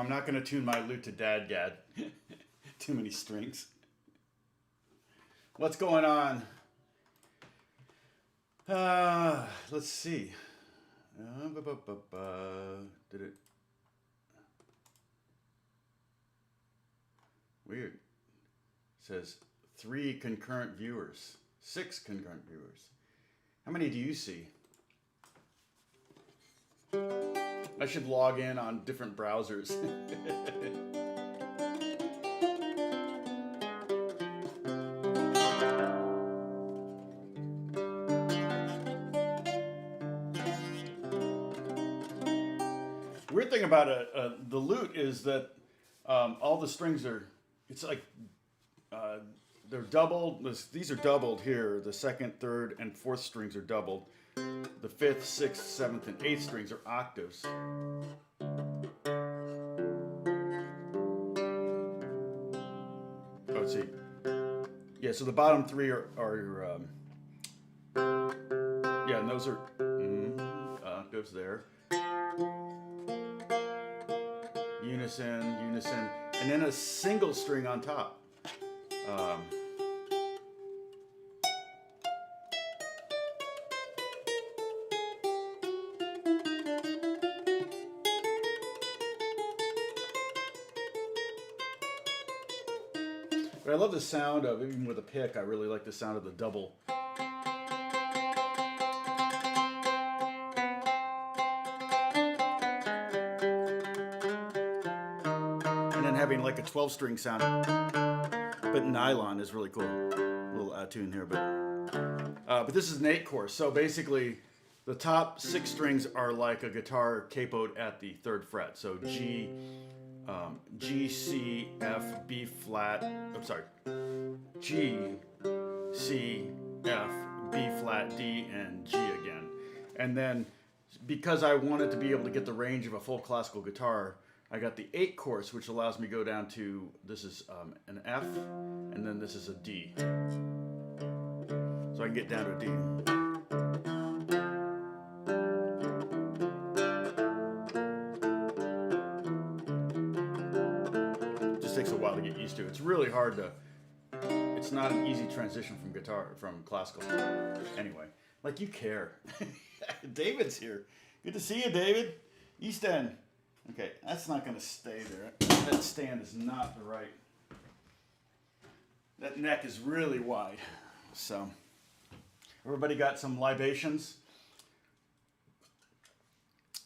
I'm not going to tune my lute to DADGAD. Too many strings. What's going on? Let's see. Did it? Weird. It says 3 concurrent viewers. 6 concurrent viewers. How many do you see? I should log in on different browsers. Weird thing about the lute is that all the strings are, it's like, they're doubled. These are doubled here. The 2nd, 3rd, and 4th strings are doubled. The 5th, 6th, 7th, and 8th strings are octaves. Oh, let's see. Yeah, so the bottom 3 are yeah, and those are octaves there. Unison, unison, and then a single string on top. But I love the sound of, even with a pick, I really like the sound of the double. And then having like a 12-string sound, but nylon is really cool. A little tune here, but this is an 8 chord. So basically, the top 6 strings are like a guitar capoed at the 3rd fret. So G, C, F, B flat, I'm sorry, G, C, F, B flat, D, and G again. And then, because I wanted to be able to get the range of a full classical guitar, I got the 8 course, which allows me to go down to, this is an F, and then this is a D. So I can get down to a D. Takes a while to get used to. It's really hard to, it's not an easy transition from classical. Anyway, like you care. David's here. Good to see you, David. East End. Okay, that's not going to stay there. That stand is not the right. That neck is really wide. So, everybody got some libations?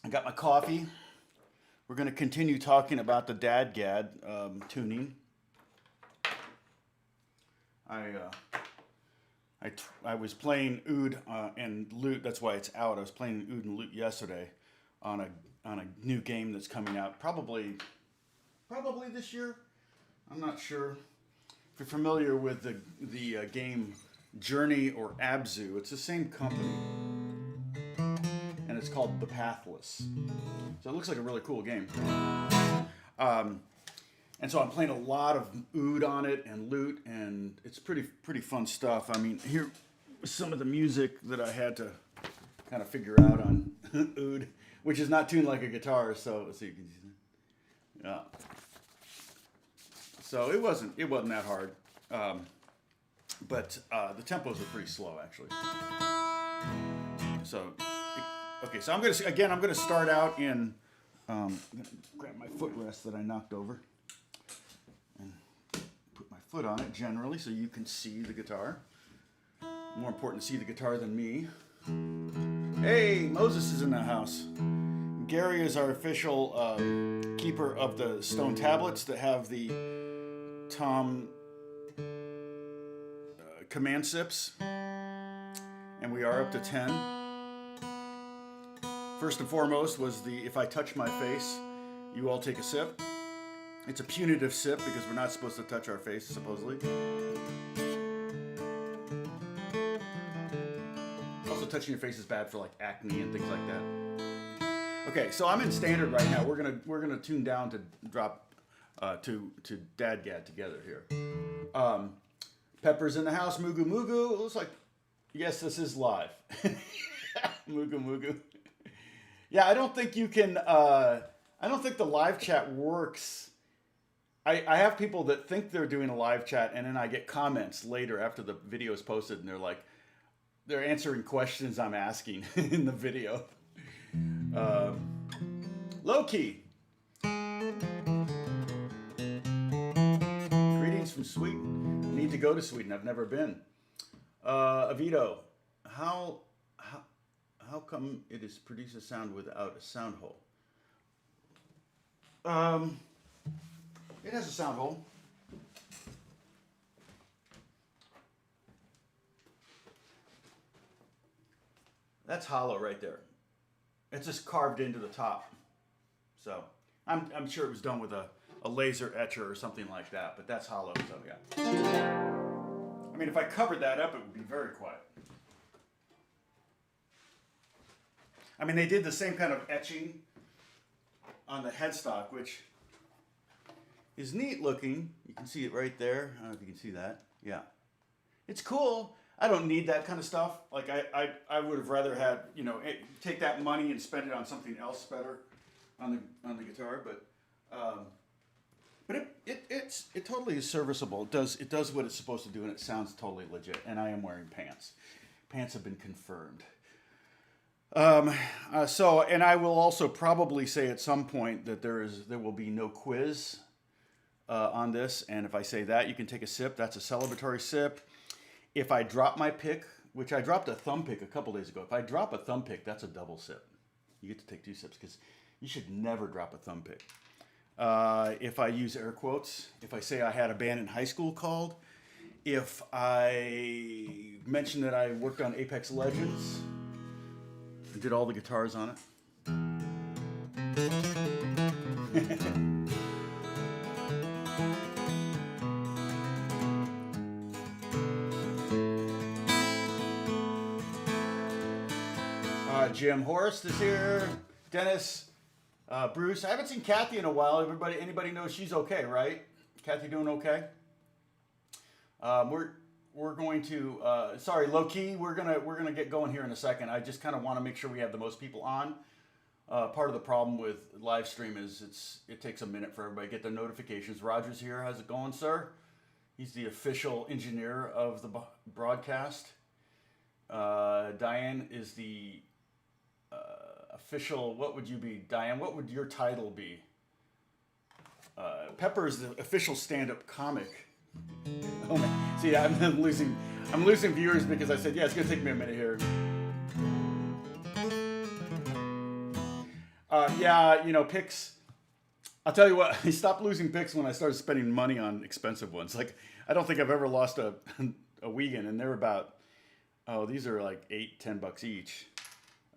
I got my coffee. We're going to continue talking about the DADGAD tuning. I was playing oud and lute. That's why it's out. I was playing oud and lute yesterday on a new game that's coming out. Probably this year. I'm not sure. If you're familiar with the game Journey or Abzu, it's the same company. And it's called The Pathless. So it looks like a really cool game. And so I'm playing a lot of oud on it and lute, and it's pretty fun stuff. I mean, here was some of the music that I had to kind of figure out on oud, which is not tuned like a guitar. So let's see, you can see that. Yeah. So it wasn't that hard, but the tempos are pretty slow actually. So. Okay, so I'm gonna start out in. I'm gonna grab my footrest that I knocked over and put my foot on it generally, so you can see the guitar. More important to see the guitar than me. Hey, Moses is in the house. Gary is our official keeper of the stone tablets that have the Tom command sips, and we are up to 10. First and foremost was the if I touch my face, you all take a sip. It's a punitive sip because we're not supposed to touch our face, supposedly. Also, touching your face is bad for like acne and things like that. Okay, so I'm in standard right now. We're gonna tune down to drop to DADGAD together here. Pepper's in the house. Mugu Mugu. It looks like yes, this is live. Mugu Mugu. Yeah, I don't think you can. I I don't think the live chat works. I have people that think they're doing a live chat, and then I get comments later after the video is posted, and they're answering questions I'm asking in the video. Low key. Greetings from Sweden. I need to go to Sweden. I've never been. Avito, how come it is produce a sound without a sound hole? It has a sound hole. That's hollow right there. It's just carved into the top. So I'm sure it was done with a laser etcher or something like that, but that's hollow, so yeah. I mean, if I covered that up, it would be very quiet. I mean, they did the same kind of etching on the headstock, which is neat looking. You can see it right there. I don't know if you can see that. Yeah. It's cool. I don't need that kind of stuff. Like I would have rather had, you know, take that money and spend it on something else better on the guitar, but it totally is serviceable. It does what it's supposed to do, and it sounds totally legit. And I am wearing pants. Pants have been confirmed. And I will also probably say at some point that there will be no quiz on this. And if I say that, you can take a sip. That's a celebratory sip. If I drop my pick, which I dropped a thumb pick a couple days ago. If I drop a thumb pick, that's a double sip. You get to take 2 sips because you should never drop a thumb pick. If I use air quotes, if I say I had a band in high school called, if I mention that I worked on Apex Legends, I did all the guitars on it. Jim Horst is here. Dennis, Bruce. I haven't seen Kathy in a while. Anybody knows she's okay, right? Kathy doing okay? We're going to sorry, low key. We're gonna get going here in a second. I just kind of want to make sure we have the most people on. Part of the problem with live stream is it takes a minute for everybody to get their notifications. Roger's here. How's it going, sir? He's the official engineer of the broadcast. Diane is the official. What would you be, Diane? What would your title be? Pepper is the official stand-up comic. Oh man. See, I'm losing viewers because I said, yeah, it's gonna take me a minute here. Yeah, you know, picks. I'll tell you what, I stopped losing picks when I started spending money on expensive ones. Like, I don't think I've ever lost a Wiegand, and they're about, these are like $8-10 each.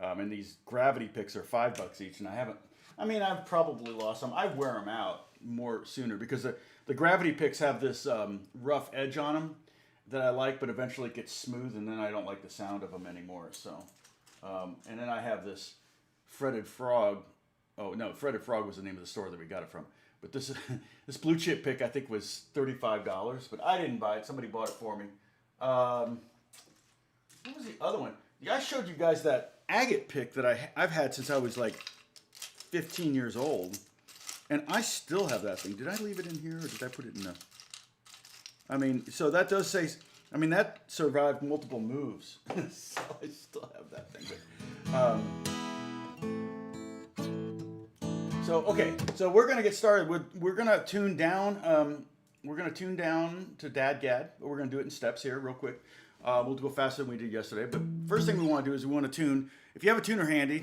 And these gravity picks are $5 each, and I've probably lost some. I wear them out more sooner because the gravity picks have this rough edge on them that I like, but eventually it gets smooth, and then I don't like the sound of them anymore. So, and then I have this Fretted Frog. Oh no, Fretted Frog was the name of the store that we got it from. But this blue chip pick I think was $35, but I didn't buy it. Somebody bought it for me. What was the other one? I showed you guys that agate pick that I've had since I was like 15 years old, and I still have that thing. Did I leave it in here, or did I put it in the? I mean, so that does say. I mean, that survived multiple moves, so I still have that thing. But, so okay, so we're gonna get started. We're gonna tune down. We're gonna tune down to DADGAD, but we're gonna do it in steps here, real quick. We'll go faster than we did yesterday. But first thing we want to do is we want to tune. If you have a tuner handy,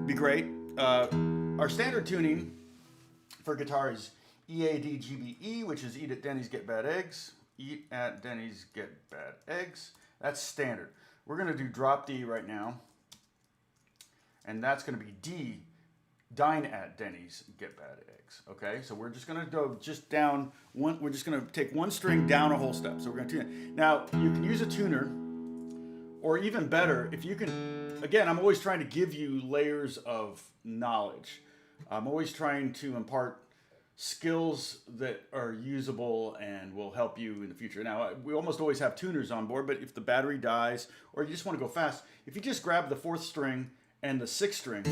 be great. Our standard tuning for guitar is EADGBE, which is Eat at Denny's, Get Bad Eggs. Eat at Denny's, Get Bad Eggs. That's standard. We're going to do drop D right now. And that's going to be D, Dine at Denny's, Get Bad Eggs. Okay, so we're just going to go just down one. We're just going to take one string down a whole step. So we're going to tune it. Now, you can use a tuner, or even better, if you can, again, I'm always trying to give you layers of knowledge. I'm always trying to impart skills that are usable and will help you in the future. Now, we almost always have tuners on board, but if the battery dies, or you just want to go fast, if you just grab the 4th string and the 6th string,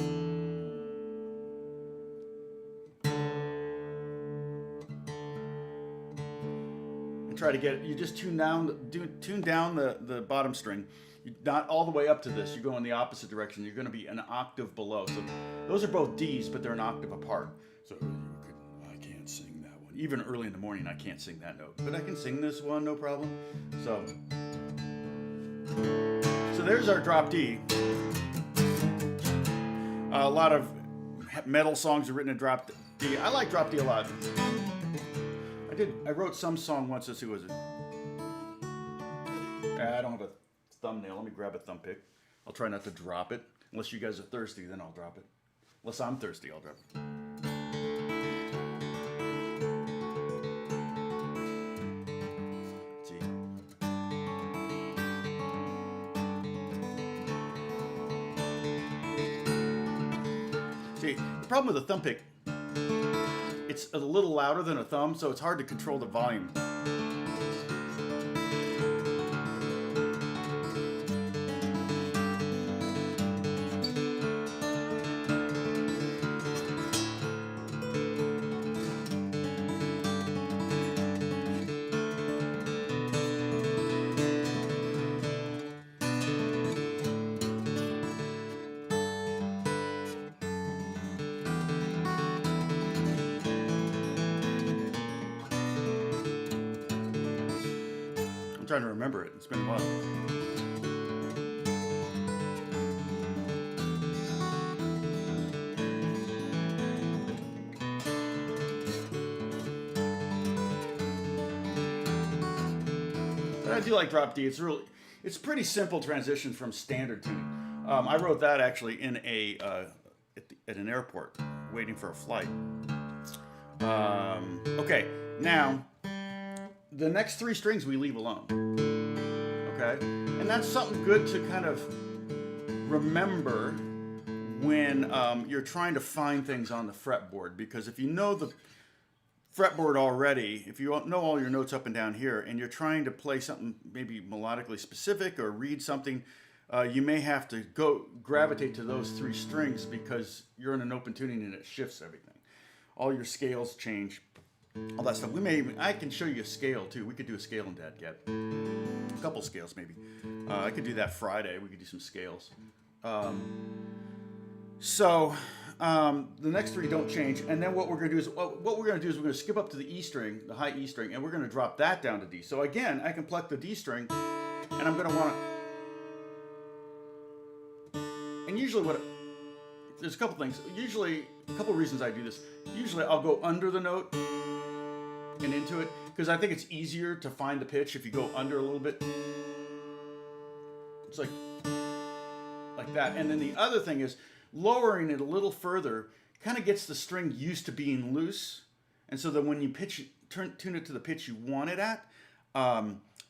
try to get, you just tune down the bottom string. You're not all the way up to this. You go in the opposite direction. You're going to be an octave below. So those are both Ds, but they're an octave apart. So I can't sing that one. Even early in the morning, I can't sing that note. But I can sing this one, no problem. So there's our drop D. A lot of metal songs are written in drop D. I like drop D a lot. I wrote some song once. Let's see, what was it? I don't have a thumbnail. Let me grab a thumb pick. I'll try not to drop it. Unless you guys are thirsty, then I'll drop it. Unless I'm thirsty, I'll drop it. Let's see. See, the problem with a thumb pick, it's a little louder than a thumb, so it's hard to control the volume. I'm trying to remember it. It's been a while. But I do like drop D. It's pretty simple transition from standard tuning. I wrote that actually in at an airport, waiting for a flight. Okay, now. The next three strings we leave alone, okay? And that's something good to kind of remember when you're trying to find things on the fretboard, because if you know the fretboard already, if you know all your notes up and down here, and you're trying to play something maybe melodically specific or read something, you may have to go gravitate to those three strings because you're in an open tuning and it shifts everything. All your scales change. All that stuff. I can show you a scale too. We could do a scale in DADGAD. A couple scales maybe. I could do that Friday. We could do some scales. The next three don't change. And then what we're going to do is we're going to skip up to the E string, the high E string, and we're going to drop that down to D. So again, I can pluck the D string, and I'm going to want to. And usually there's a couple things. Usually, a couple reasons I do this. Usually I'll go under the note and into it, because I think it's easier to find the pitch if you go under a little bit. It's like that. And then the other thing is lowering it a little further kind of gets the string used to being loose, and so that when you tune it to the pitch you want it at,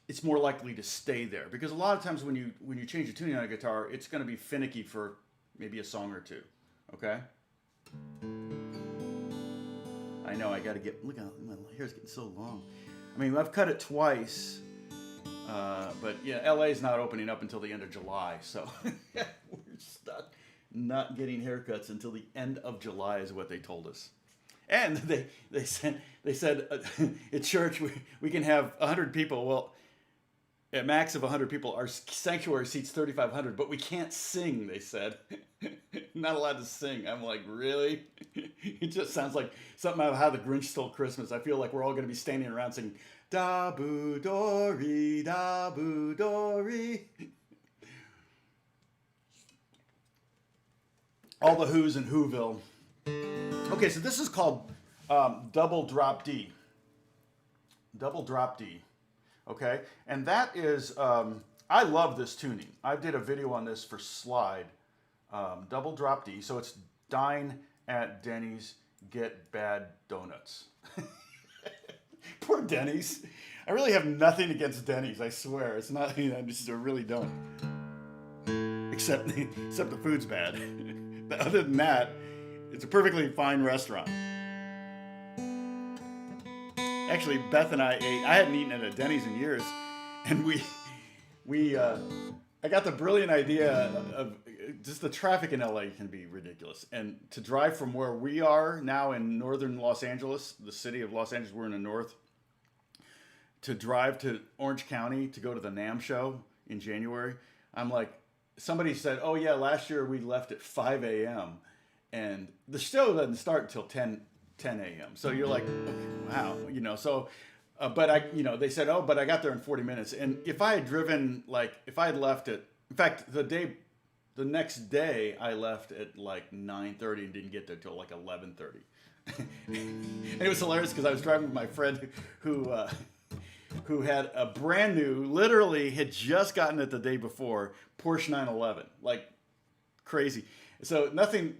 it's more likely to stay there. Because a lot of times when you change the tuning on a guitar, it's going to be finicky for maybe a song or two. Okay. I know I got to look at my hair's getting so long. I mean, I've cut it twice, but yeah, LA's not opening up until the end of July, so we're stuck not getting haircuts until the end of July is what they told us. And they said at church we can have 100 people. Well, at max of 100 people, our sanctuary seats 3,500, but we can't sing, they said. Not allowed to sing. I'm like, really? It just sounds like something out of How the Grinch Stole Christmas. I feel like we're all going to be standing around singing, da-boo-dory, da-boo-dory. All the Who's in Whoville. Okay, so this is called double drop D. Double drop D. Okay, and that is, I love this tuning. I did a video on this for Slide. Double drop D. So it's dine at Denny's, get bad donuts. Poor Denny's. I really have nothing against Denny's, I swear. It's not, I really don't. Except the food's bad. But other than that, it's a perfectly fine restaurant. Actually, Beth and I hadn't eaten at a Denny's in years, and I got the brilliant idea of just the traffic in LA can be ridiculous. And to drive from where we are now in northern Los Angeles, the city of Los Angeles, we're in the north, to drive to Orange County to go to the NAMM show in January, I'm like, somebody said, oh yeah, last year we left at 5 a.m. and the show doesn't start until 10 a.m. So you're like, okay, wow, you know, so, but I, you know, they said, oh, but I got there in 40 minutes. And if I had driven, like, if I had left at, in fact, the next day I left at like 9:30 and didn't get there till like 11:30. And it was hilarious because I was driving with my friend who had a brand new, literally had just gotten it the day before, Porsche 911, like crazy. So nothing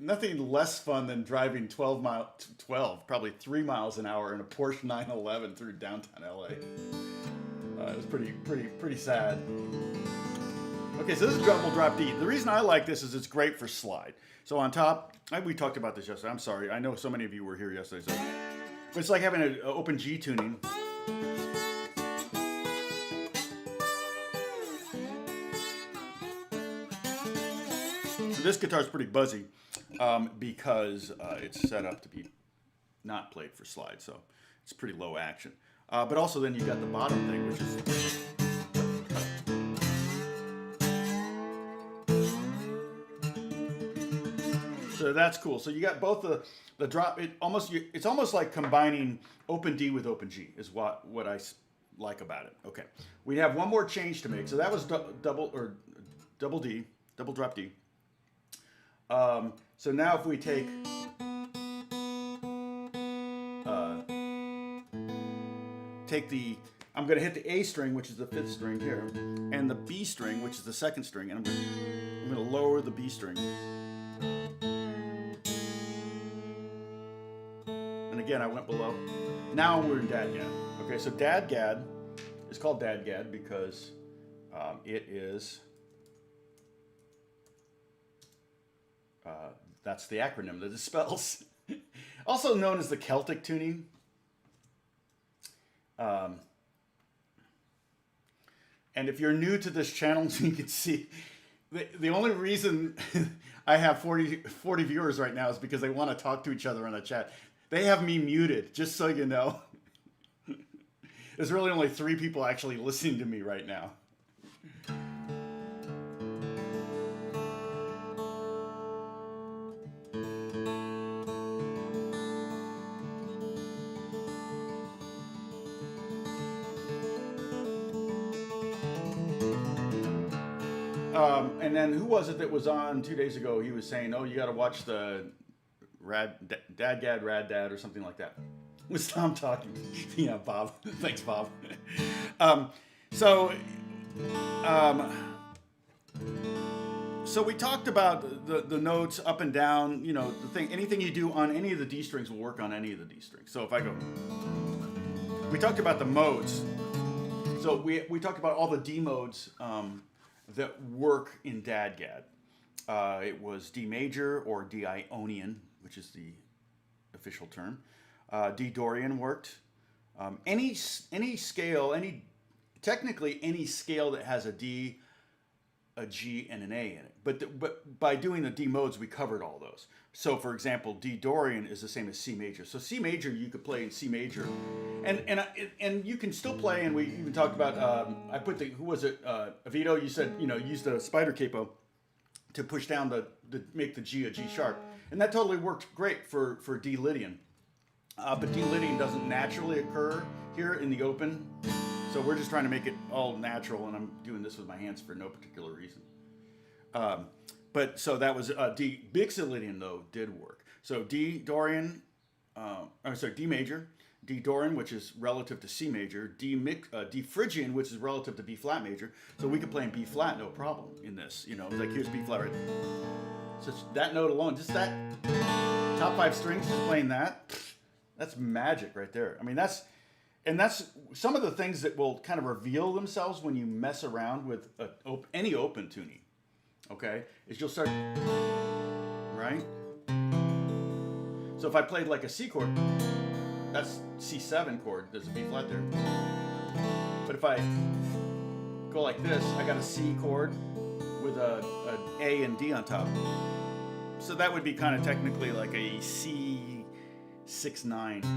less fun than driving probably 3 miles an hour in a Porsche 911 through downtown LA. It was pretty sad. Okay, so this is double drop D. The reason I like this is it's great for slide. So on top, we talked about this yesterday. I'm sorry, I know so many of you were here yesterday. So, but it's like having an open G tuning. This guitar is pretty buzzy because it's set up to be not played for slide, so it's pretty low action. But also then you got the bottom thing, which is... So that's cool. So you got both the drop. It's almost like combining open D with open G is what I like about it. Okay, we have one more change to make. So that was double D, double drop D. So now if we take I'm going to hit the A string, which is the 5th string here, and the B string, which is the 2nd string, and I'm going to lower the B string. And again, I went below. Now we're in DADGAD. Okay, so DADGAD is called DADGAD because it is... that's the acronym that it spells. Also known as the Celtic tuning. And if you're new to this channel, you can see the only reason I have 40 viewers right now is because they want to talk to each other on the chat. They have me muted, just so you know. There's really only 3 people actually listening to me right now. And then who was it that was on 2 days ago? He was saying, oh, you got to watch the DADGAD, Rad Dad, or something like that. Was Tom talking? Yeah, Bob. Thanks, Bob. So we talked about the notes up and down. You know, the thing. Anything you do on any of the D strings will work on any of the D strings. So if I go, we talked about the modes. So we talked about all the D modes that work in DADGAD. It was D major or D Ionian, which is the official term. D Dorian worked. Any scale, technically any scale that has a D, a G, and an A in it. But by doing the D modes, we covered all those. So for example, D Dorian is the same as C major. So C major you could play in C major, and you can still play. And we even talked about I put who was it? Avito. You said use the spider capo to push down make the G a G sharp, and that totally worked great for D Lydian. But D Lydian doesn't naturally occur here in the open, so we're just trying to make it all natural, and I'm doing this with my hands for no particular reason. But so that was D Lydian though did work. So D Dorian, D major, D Dorian, which is relative to C major, D Phrygian, which is relative to B flat major. So we could play in B flat no problem in this. Like here's B flat right. So that note alone, just that top 5 strings, just playing that. That's magic right there. I mean, that's some of the things that will kind of reveal themselves when you mess around with any open tuning. Okay, is you'll start, right? So if I played like a C chord, that's C7 chord. There's a B flat there. But if I go like this, I got a C chord with a A and D on top. So that would be kind of technically like a C6-9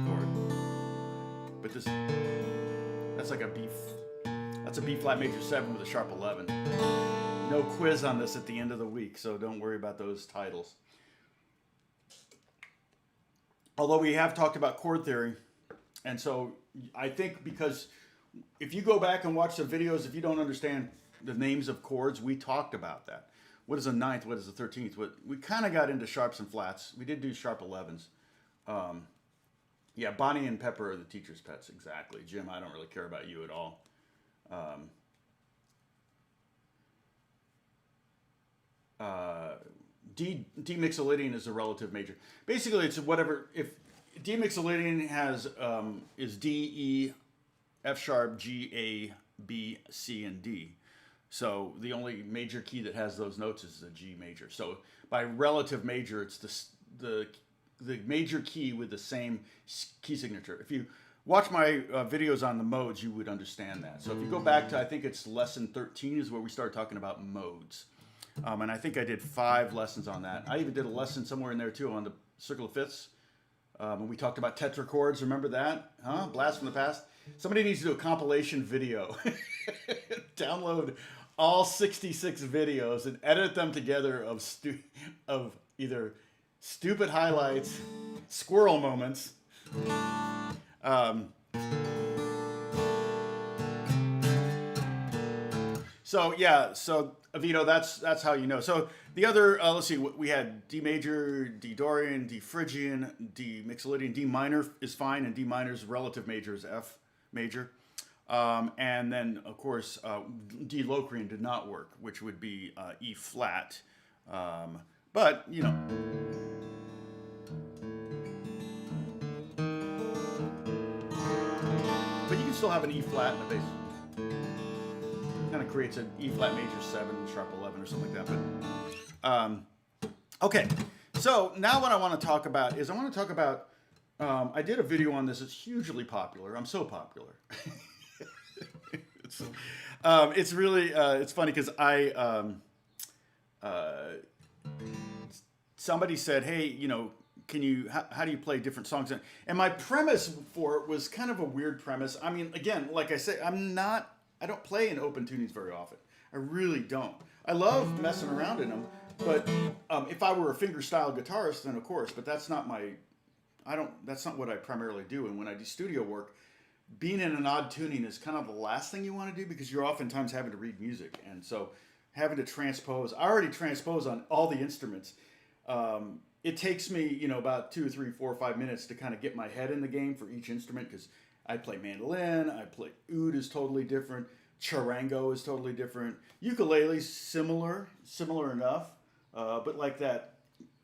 chord. But this, That's like a B. That's a B flat major 7 with a sharp 11. No quiz on this at the end of the week, so don't worry about those titles. Although we have talked about chord theory, and so I think because if you go back and watch the videos, if you don't understand the names of chords, we talked about that. What is a ninth? What is a 13th? We kind of got into sharps and flats. We did do sharp 11s. Yeah, Bonnie and Pepper are the teacher's pets, exactly. Jim, I don't really care about you at all. D mixolydian is a relative major. Basically, it's whatever. If D mixolydian has is D, E, F sharp, G, A, B, C, and D. So the only major key that has those notes is the G major. So by relative major, it's the major key with the same key signature. If you watch my videos on the modes, you would understand that. So if you go back to, I think it's lesson 13 is where we start talking about modes. And I think I did 5 lessons on that. I even did a lesson somewhere in there too on the circle of fifths. And we talked about tetrachords. Remember that? Huh? Blast from the past. Somebody needs to do a compilation video. Download all 66 videos and edit them together of either stupid highlights, squirrel moments. So yeah, so Vito, that's how you know. So the other, let's see, we had D major, D Dorian, D Phrygian, D mixolydian, D minor is fine, and D minor's relative major is F major. And then, of course, D Locrian did not work, which would be E flat. But, you know. But you can still have an E flat in the bass. Kind of creates an E flat major 7, sharp 11 or something like that. But okay, so now what I want to talk about is I did a video on this. It's hugely popular. I'm so popular. It's really it's funny because somebody said, hey, you know, can you how do you play different songs? And my premise for it was kind of a weird premise. I mean, again, like I say, I don't play in open tunings very often. I really don't. I love messing around in them, but if I were a fingerstyle guitarist, then of course. But that's not that's not what I primarily do. And when I do studio work, being in an odd tuning is kind of the last thing you want to do because you're oftentimes having to read music, and so having to transpose. I already transpose on all the instruments. It takes me, you know, about 2 or 3, 4 or 5 minutes to kind of get my head in the game for each instrument because I play mandolin, I play oud is totally different, charango is totally different, ukulele's similar enough, but like that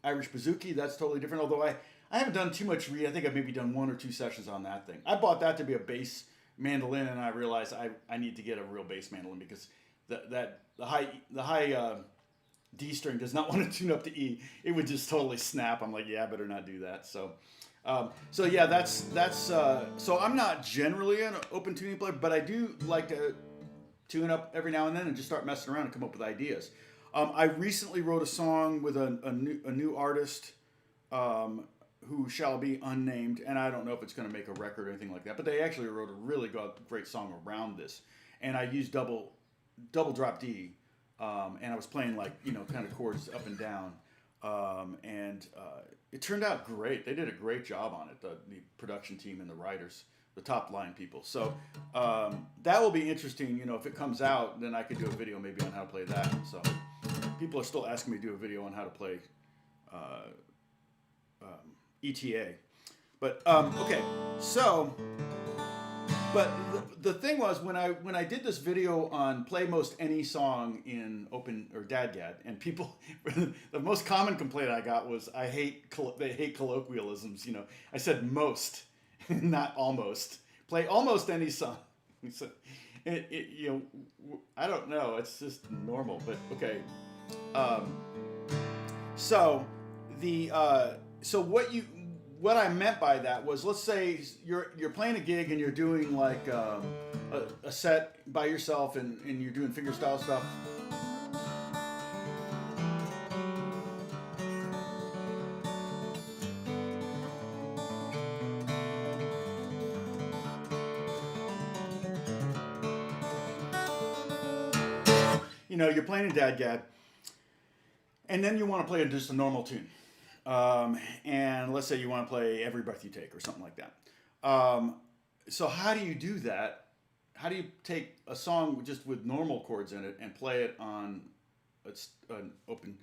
Irish bouzouki, that's totally different, although I haven't done too much I think I've maybe done 1 or 2 sessions on that thing. I bought that to be a bass mandolin, and I realized I need to get a real bass mandolin because the high D string does not want to tune up to E. It would just totally snap. I'm like, yeah, I better not do that. So yeah, that's so I'm not generally an open tuning player, but I do like to tune up every now and then and just start messing around and come up with ideas. I recently wrote a song with a new artist who shall be unnamed, and I don't know if it's going to make a record or anything like that, but they actually wrote a really great song around this, and I used double drop D, and I was playing like, you know, kind of chords up and down. And it turned out great. They did a great job on it, the production team and the writers, the top line people. So that will be interesting. You know, if it comes out, then I could do a video maybe on how to play that. So people are still asking me to do a video on how to play ETA. But okay, so. But the thing was, when I did this video on play most any song in open or DADGAD, and people, the most common complaint I got was they hate colloquialisms. You know, I said most, not almost. Play almost any song. So, you know, I don't know. It's just normal, but okay. So what I meant by that was, let's say you're playing a gig and you're doing like a set by yourself and you're doing fingerstyle stuff. you're playing in DADGAD, and then you want to play just a normal tune. And let's say you want to play Every Breath You Take or something like that. So how do you do that? How do you take a song just with normal chords in it and play it on an open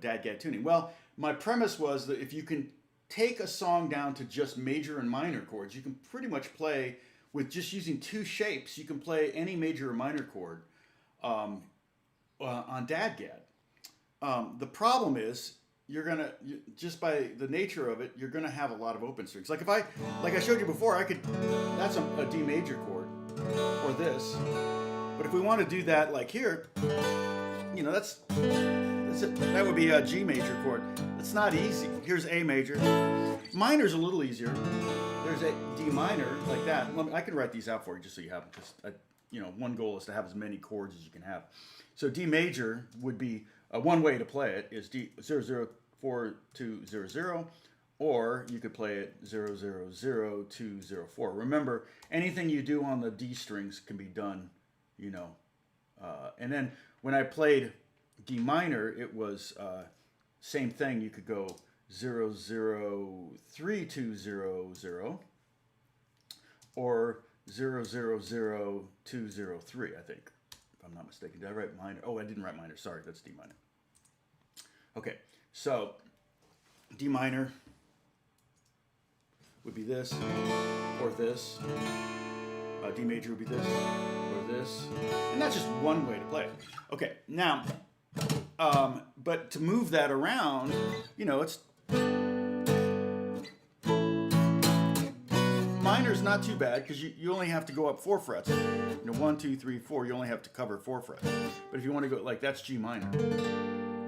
DADGAD tuning? Well, my premise was that if you can take a song down to just major and minor chords, you can pretty much play with just using two shapes. You can play any major or minor chord on DADGAD. The problem is just by the nature of it, you're gonna have a lot of open strings. Like I showed you before, that's a D major chord, or this. But if we want to do that like here, that's it. That would be a G major chord. It's not easy. Here's A major. Minor's a little easier. There's a D minor like that. I can write these out for you just so you have them. Because one goal is to have as many chords as you can have. So D major would be one way to play it is D 00200, or you could play it 000204. Remember, anything you do on the D strings can be done, and then when I played D minor, it was same thing. You could go 003200 or 000203, I think, if I'm not mistaken. Did I write minor? Oh, I didn't write minor. Sorry, that's D minor. Okay, so D minor would be this, or this. D major would be this, or this. And that's just one way to play it. Okay, now, but to move that around, it's... Minor's not too bad because you only have to go up 4 frets. 1, 2, 3, 4, you only have to cover 4 frets. But if you want to go like, that's G minor.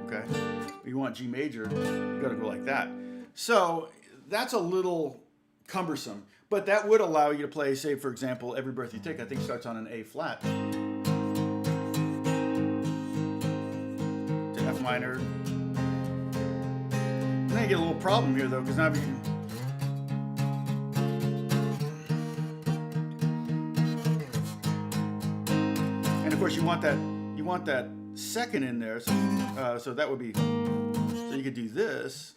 Okay? If you want G major, you got to go like that. So that's a little cumbersome, but that would allow you to play, say, for example, Every Breath You Take, I think starts on an A flat to F minor. And then you get a little problem here, though, because now if you... And of course, you want that second in there, so that would be... So you could do this.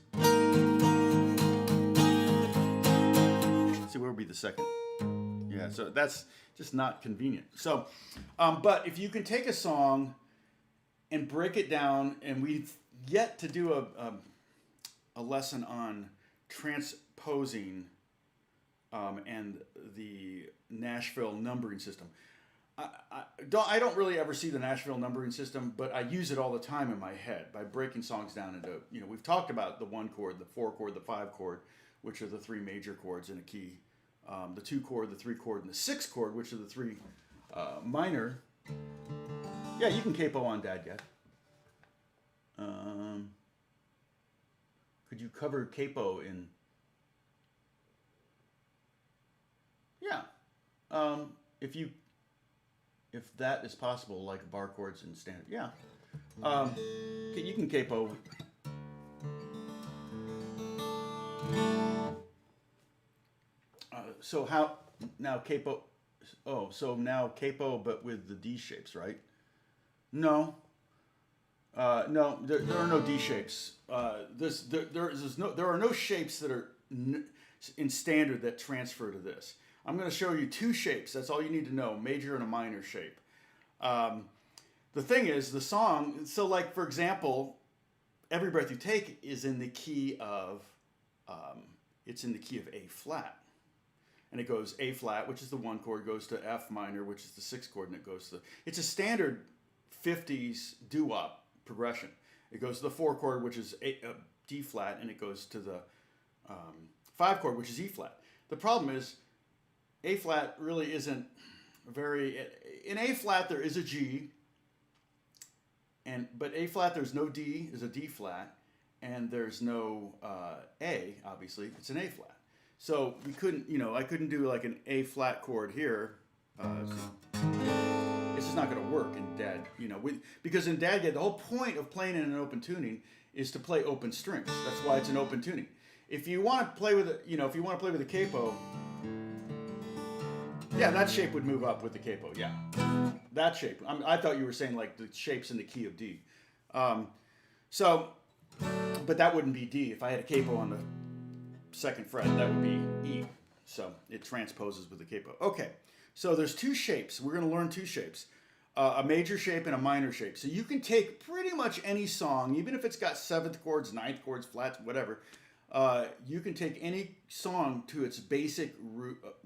See, where would be the second? Yeah, so that's just not convenient. So, but if you can take a song and break it down, and we've yet to do a lesson on transposing and the Nashville numbering system. I don't really ever see the Nashville numbering system, but I use it all the time in my head by breaking songs down into, we've talked about the 1 chord, the 4 chord, the 5 chord, which are the 3 major chords in a key, the 2 chord, the 3 chord, and the 6 chord, which are the 3 minor. Yeah, you can capo on DADGAD. Could you cover capo in? Yeah, if that is possible, like bar chords in standard. Yeah, you can capo. So how now capo? Oh, so now capo, but with the D shapes, right? No. No, there are no D shapes. There are no shapes that are in standard that transfer to this. I'm going to show you 2 shapes. That's all you need to know: major and a minor shape. The thing is, the song. So, like for example, Every Breath You Take is in the key of. It's in the key of A flat. And it goes A flat, which is the 1 chord, goes to F minor, which is the 6 chord, and it goes to... It's a standard 50s doo-wop progression. It goes to the 4 chord, which is D flat, and it goes to the 5 chord, which is E flat. The problem is, A flat really isn't very... In A flat, there is a G, but A flat, there's no D, there's a D flat, and there's no A, obviously. It's an A flat. So we couldn't, I couldn't do like an A flat chord here. It's just not going to work in DAD, because in DADGAD, the whole point of playing in an open tuning is to play open strings. That's why it's an open tuning. If you want to play with it, if you want to play with a capo, Yeah, that shape would move up with the capo. Yeah, that shape. I thought you were saying like the shapes in the key of D. So, but that wouldn't be D. If I had a capo on the second fret, that would be E. So it transposes with the capo. Okay, so there's two shapes. We're going to learn two shapes. A major shape and a minor shape. So you can take pretty much any song, even if it's got 7th chords, 9th chords, flats, whatever. You can take any song to its basic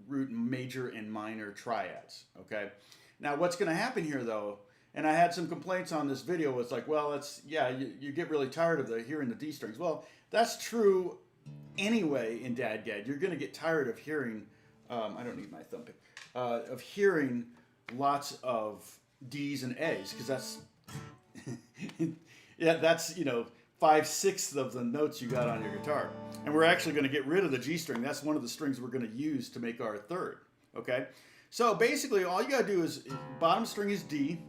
root major and minor triads, okay? Now, what's going to happen here, though, and I had some complaints on this video, it's like, well, you get really tired of hearing the D strings. Well, that's true anyway in DADGAD. You're going to get tired of hearing, I don't need my thumb pick, of hearing lots of D's and A's, because that's, yeah, that's, 5/6 of the notes you got on your guitar. And we're actually going to get rid of the G string. That's one of the strings we're going to use to make our third, okay? So basically all you got to do is, bottom string is D,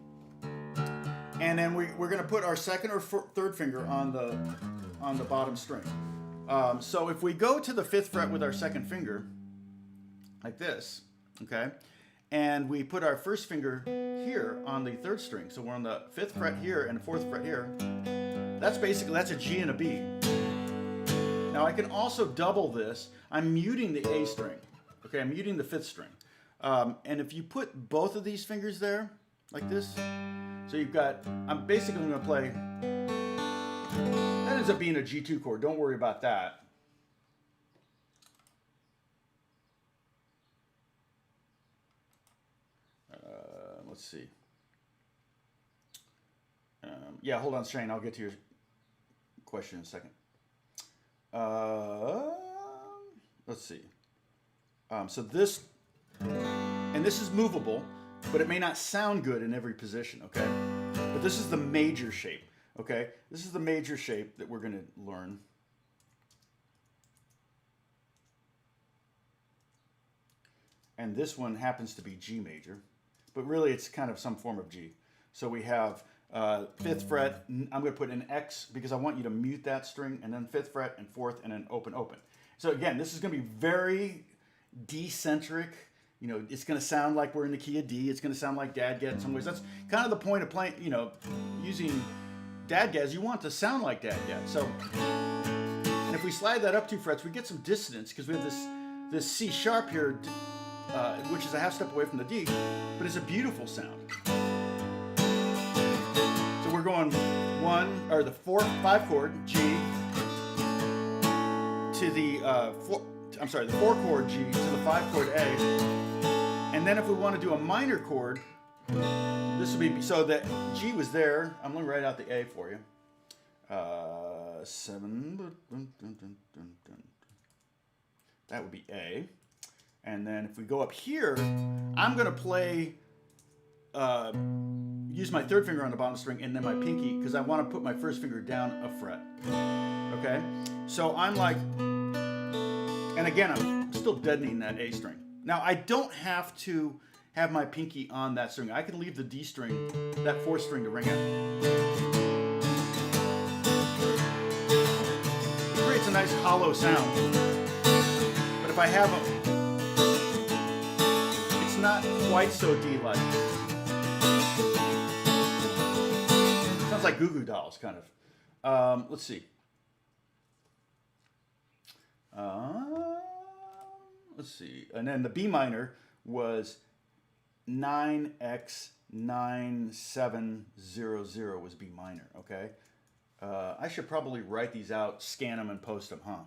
and then we're going to put our second or third finger on the bottom string. So if we go to the 5th fret with our second finger, like this, okay? And we put our first finger here on the 3rd string. So we're on the 5th fret here and 4th fret here. That's a G and a B. Now I can also double this. I'm muting the A string. Okay, I'm muting the 5th string. And if you put both of these fingers there, like this, so you've got, I'm basically going to play, that ends up being a G2 chord. Don't worry about that. Let's see. Yeah, hold on, Shane. I'll get to your question in a second. Let's see. So this, and this is movable, but it may not sound good in every position, okay? But this is the major shape, okay? This is the major shape that we're going to learn. And this one happens to be G major, but really it's kind of some form of G. So we have 5th fret, I'm going to put an X because I want you to mute that string, and then 5th fret and 4th, and then open, open. So again, this is going to be very D-centric. It's going to sound like we're in the key of D. It's going to sound like DADGAD in some ways. That's kind of the point of playing, using DADGADs. You want it to sound like DADGAD. So, and if we slide that up 2 frets, we get some dissonance because we have this C sharp here, which is a half step away from the D, but it's a beautiful sound. So we're going the 5 chord G to the the 4 chord G to the 5 chord A, and then if we want to do a minor chord, this would be, so that G was there. I'm going to write out the A for you. 7. That would be A. And then if we go up here, I'm going to play, use my 3rd finger on the bottom string and then my pinky, because I want to put my first finger down a fret. Okay? So I'm like, and again, I'm still deadening that A string. Now, I don't have to have my pinky on that string. I can leave the D string, that 4th string, to ring out. It creates a nice hollow sound. But if I have it's not quite so D-like. Sounds like Goo Goo Dolls, kind of. Let's see. Let's see. And then the B minor was 9X9700 was B minor, okay? I should probably write these out, scan them, and post them, huh?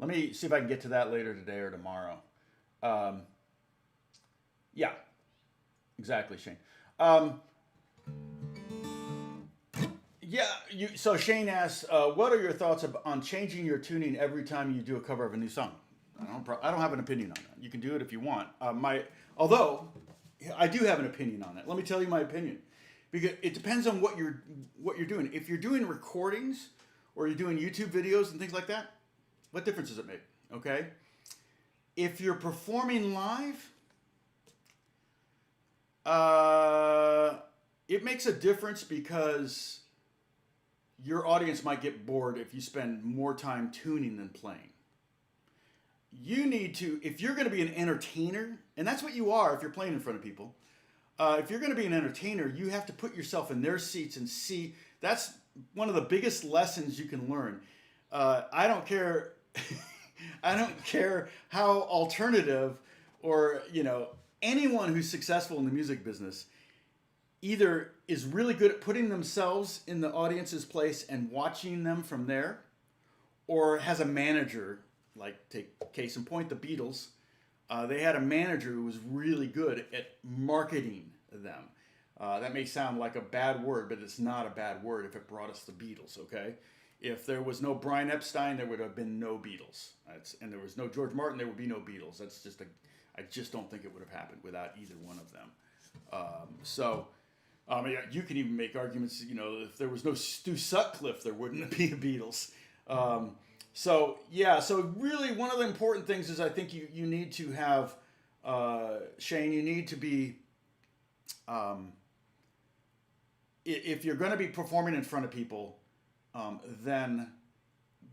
Let me see if I can get to that later today or tomorrow. Yeah, exactly, Shane. So Shane asks, what are your thoughts on changing your tuning every time you do a cover of a new song? I don't have an opinion on that. You can do it if you want. Although I do have an opinion on that. Let me tell you my opinion, because it depends on what you're doing. If you're doing recordings or you're doing YouTube videos and things like that, what difference does it make? Okay. If you're performing live, it makes a difference because your audience might get bored if you spend more time tuning than playing. you need to, if you're going to be an entertainer, and that's what you are if you're playing in front of people, if you're going to be an entertainer, you have to put yourself in their seats and see. That's one of the biggest lessons you can learn. I don't care. I don't care how alternative or, anyone who's successful in the music business either is really good at putting themselves in the audience's place and watching them from there, or has a manager, like take case in point, the Beatles. They had a manager who was really good at marketing them. That may sound like a bad word, but it's not a bad word if it brought us the Beatles, okay? If there was no Brian Epstein, there would have been no Beatles. And there was no George Martin, there would be no Beatles. I just don't think it would have happened without either one of them. You can even make arguments, if there was no Stu Sutcliffe, there wouldn't be a Beatles. So really one of the important things is I think you need to have, Shane, you need to be, if you're going to be performing in front of people, then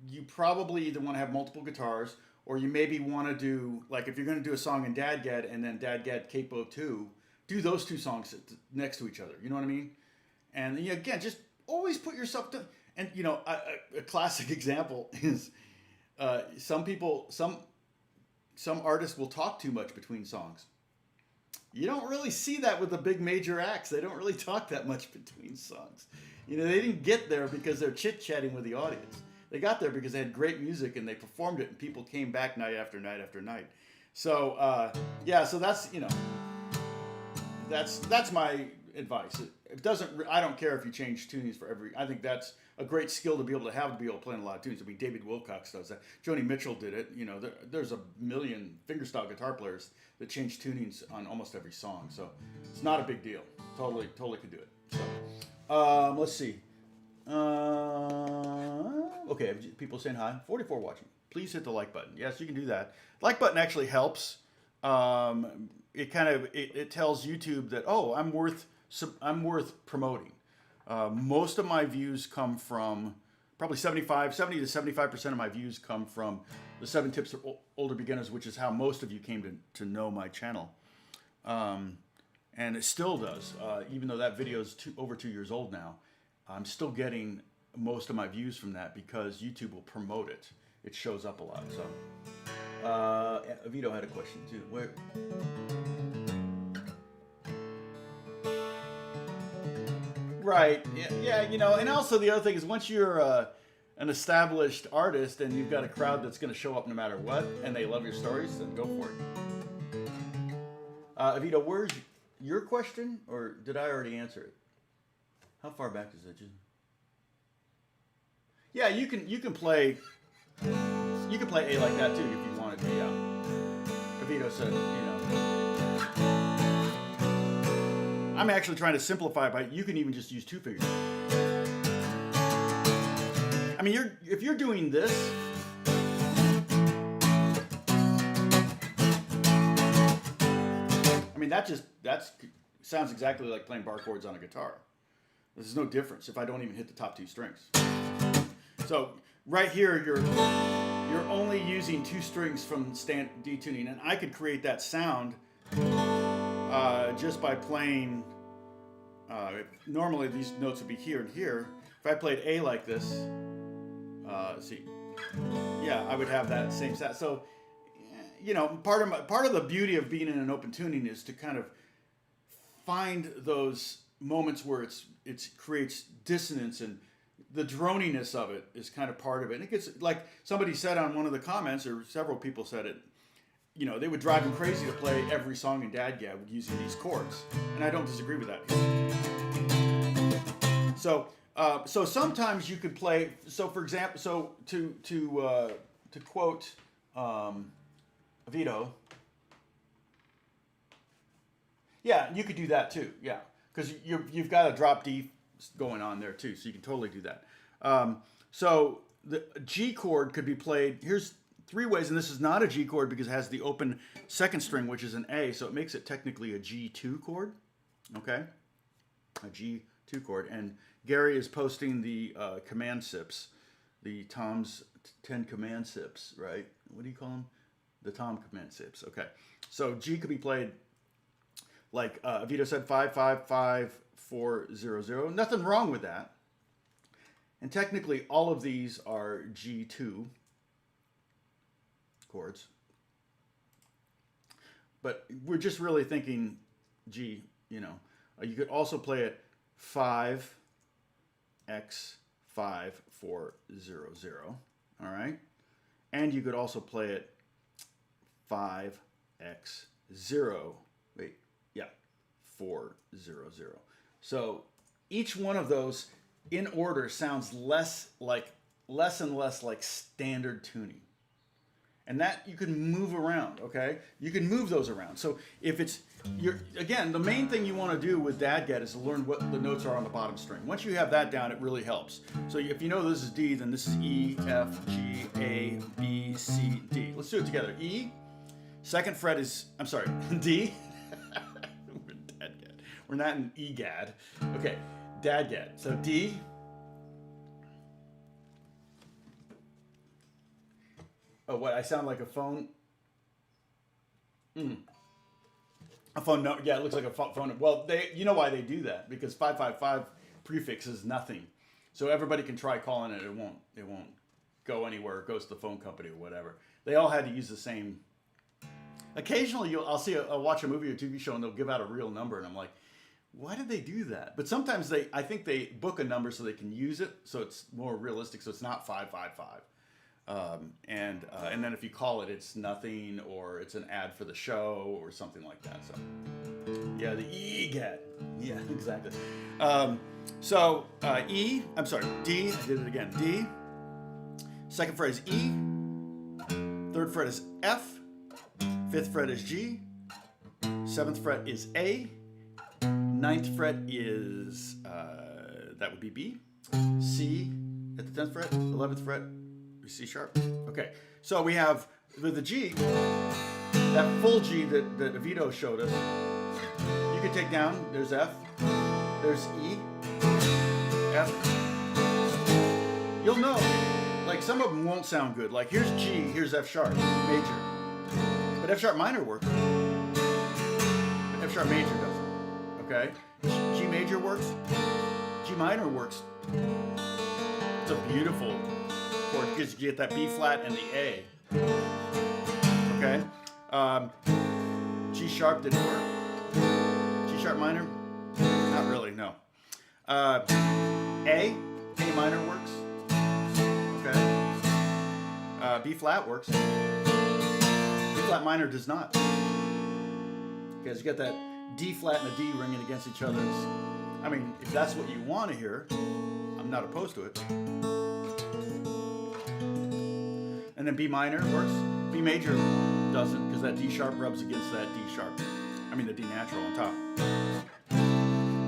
you probably either want to have multiple guitars, or you maybe want to do, like if you're going to do a song in DADGAD and then DADGAD Capo 2, do those two songs next to each other. You know what I mean? And again, just always put yourself to, and a classic example is some artists will talk too much between songs. You don't really see that with the big major acts. They don't really talk that much between songs. They didn't get there because they're chit-chatting with the audience. They got there because they had great music and they performed it and people came back night after night after night. So, so that's my advice. It doesn't, I don't care if you change tunings for every, I think that's a great skill to be able to play in a lot of tunes. I mean, David Wilcox does that. Joni Mitchell did it. There's a million fingerstyle guitar players that change tunings on almost every song. So it's not a big deal. Totally could do it. So, let's see. Okay, people saying hi. 44 watching. Please hit the like button. Yes, you can do that. Like button actually helps. It tells YouTube that, oh, I'm worth promoting. Most of my views come from, probably 70 to 75% of my views come from the 7 Tips for Older Beginners, which is how most of you came to know my channel. And it still does, even though that video is over 2 years old now. I'm still getting most of my views from that because YouTube will promote it. It shows up a lot. So, Vito had a question too. Where? Right. Yeah. And also the other thing is once you're an established artist and you've got a crowd that's going to show up no matter what, and they love your stories, then go for it. Vito, where's your question, or did I already answer it? How far back is it? Yeah, you can play A like that too if you wanted to. Yeah. Vito said, I'm actually trying to simplify it by you can even just use 2 fingers. I mean, if you're doing this, I mean that sounds exactly like playing bar chords on a guitar. There's no difference if I don't even hit the top 2 strings. So right here, you're only using 2 strings from D tuning, and I could create that sound just by playing. Normally these notes would be here and here. If I played A like this, I would have that same sound. So, part of the beauty of being in an open tuning is to kind of find those moments where it creates dissonance, and the droniness of it is kind of part of it. And it gets, like somebody said on one of the comments, or several people said it, they would drive them crazy to play every song in DADGAD using these chords, and I don't disagree with that. So sometimes you could play. So for example, to quote Vito, yeah, you could do that too. Yeah, because you've got a drop D going on there too, so you can totally do that. So the G chord could be played. Here's 3 ways, and this is not a G chord because it has the open 2nd string, which is an A, so it makes it technically a G2 chord. Okay, a G2 chord. And Gary is posting the command sips, the Tom's 10 command sips, right? What do you call them? The tom commencatives. Okay. So G could be played like Vito said, 5, 5, 5, 4, 0, 0. Nothing wrong with that. And technically, all of these are G2 chords. But we're just really thinking G, you know. You could also play it 5, X, 5, 4, 0, 0. All right? And you could also play it 5, X, 0. Wait, yeah, 4, 0, 0. So each one of those in order sounds less and less like standard tuning. And that you can move around, okay? You can move those around. So if it's, again, the main thing you want to do with DADGAD is to learn what the notes are on the bottom string. Once you have that down, it really helps. So if you know this is D, then this is E, F, G, A, B, C, D. Let's do it together. E, second fret is, I'm sorry, D. We're DADGAD. We're not in EGAD. Okay, DADGAD. So D. Oh, what? I sound like a phone? A phone note? Yeah, it looks like a phone. Well, you know why they do that? Because 555 prefix is nothing. So everybody can try calling it. It won't go anywhere. It goes to the phone company or whatever. They all had to use the same. Occasionally, I'll watch a movie or TV show and they'll give out a real number, and I'm like, why did they do that? But sometimes I think they book a number so they can use it, so it's more realistic. So it's not 555. And then if you call it, it's nothing, or it's an ad for the show or something like that. So yeah, the EGAD. Yeah, exactly. E, I'm sorry, D, I did it again. D, second fret is E, third fret is F, fifth fret is G, seventh fret is A, ninth fret is, that would be B, C at the 10th fret, 11th fret, C sharp. Okay, so we have with the G, that full G that Vito showed us. You can take down. There's F, there's E, F. You'll know, like some of them won't sound good. Like here's G, here's F sharp major, but F sharp minor works. But F sharp major doesn't. Okay, G major works. G minor works. It's a beautiful chord because you get that B flat and the A. Okay? G sharp didn't work. G sharp minor? Not really, no. A minor works. Okay? B flat works. B flat minor does not. Because you got that D flat and a D ringing against each other. I mean, if that's what you want to hear, I'm not opposed to it. And then B minor works. B major doesn't, because that D sharp rubs against that D sharp. I mean the D natural on top.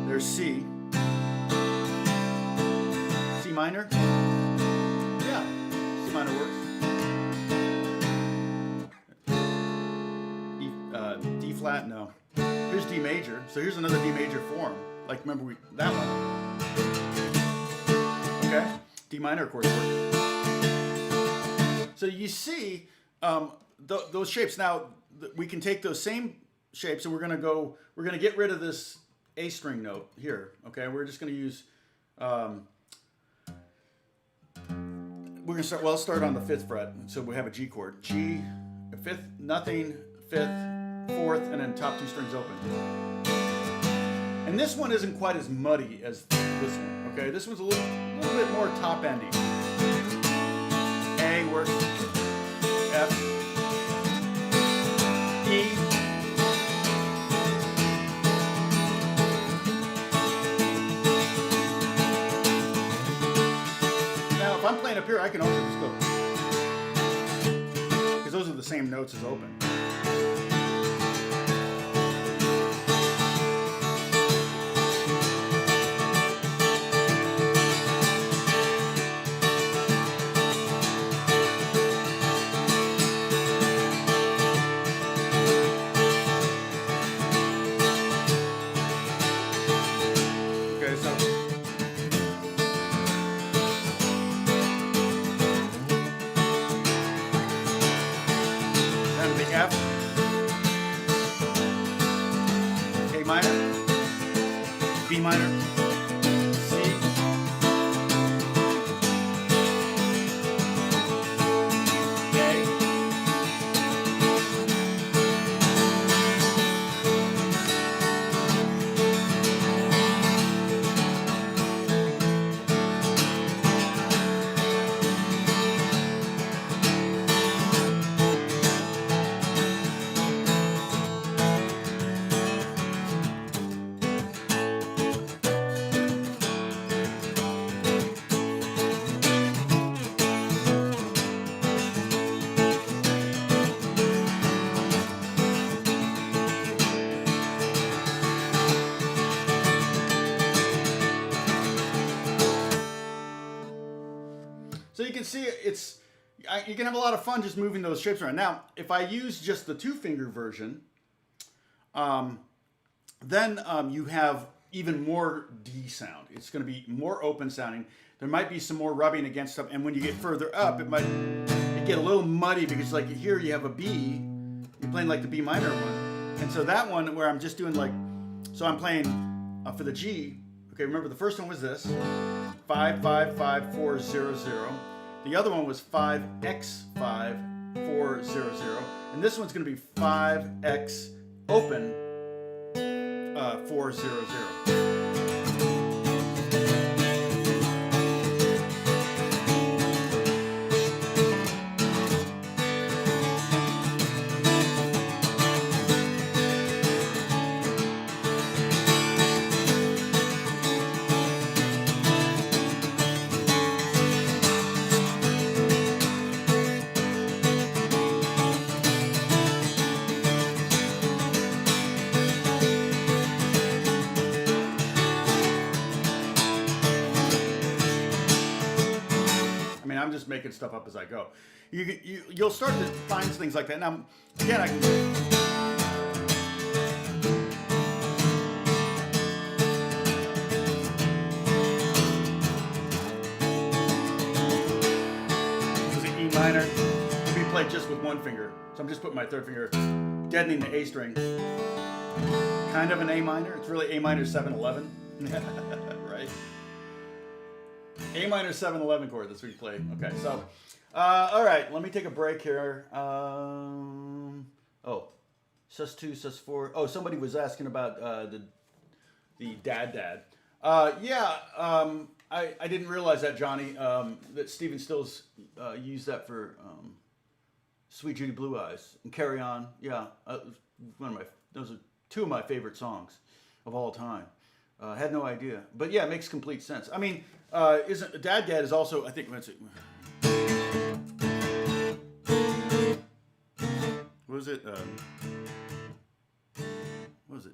There's C. C minor. Yeah, C minor works. D flat, no. Here's D major. So here's another D major form. Like remember that one. Okay. D minor, of course, works. So you see those shapes. Now we can take those same shapes and we're gonna get rid of this A string note here. Okay, we're just gonna use. We're gonna start. Well, let's start on the 5th fret. So we have a G chord. G, 5th, nothing, 5th, 4th, and then top 2 strings open. And this one isn't quite as muddy as this one. Okay, this one's a little bit more top endy. A works, F, E, now if I'm playing up here, I can also just go, because those are the same notes as open. So you can see you can have a lot of fun just moving those shapes around. Now, if I use just the 2-finger version, then you have even more D sound. It's going to be more open sounding. There might be some more rubbing against stuff, and when you get further up, it get a little muddy because like here you have a B, you're playing like the B minor one, and so that one where I'm just doing like, so I'm playing for the G. Okay, remember the first one was this 5 5 5 4 0 0. The other one was 5x 5 4 0 0, and this one's going to be 5x open 4 0 0. I'm just making stuff up as I go. You'll start to find things like that. Now, again, I can. This is an E minor. Can be played just with one finger. So I'm just putting my third finger, deadening the A string. Kind of an A minor. It's really A minor 7/11. Right? A minor 7/11 chord, that's what you play. Okay, so, all right, let me take a break here. Oh, sus2, sus4. Oh, somebody was asking about the DADGAD. I didn't realize that, Johnny, that Stephen Stills used that for Sweet Judy Blue Eyes and Carry On. Yeah, those are two of my favorite songs of all time. Had no idea, but yeah, it makes complete sense. I mean, isn't DADGAD is also, I think, let's see. What was it? What was it?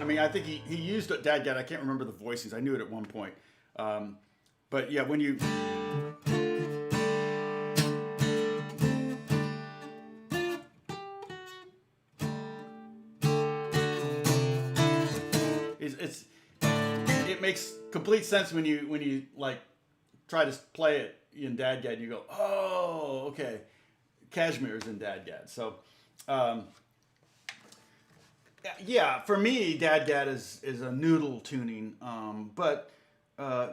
I mean, I think he used DADGAD. I can't remember the voicings. I knew it at one point. But yeah, when you... It makes complete sense when you like try to play it in DADGAD and you go, oh, okay, Kashmir is in DADGAD. So yeah, for me DADGAD is a noodle tuning, but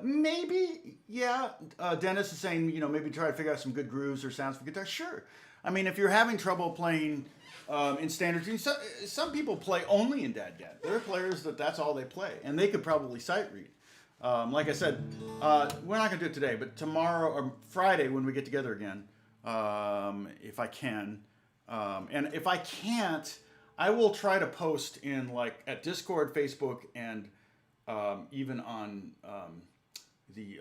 maybe, yeah, Dennis is saying, maybe try to figure out some good grooves or sounds for guitar. Sure. I mean, if you're having trouble playing in standard tuning, some people play only in DADGAD. There are players that's all they play, and they could probably sight read. Like I said, we're not going to do it today, but tomorrow or Friday when we get together again, if I can, and if I can't, I will try to post in at Discord, Facebook, and even on the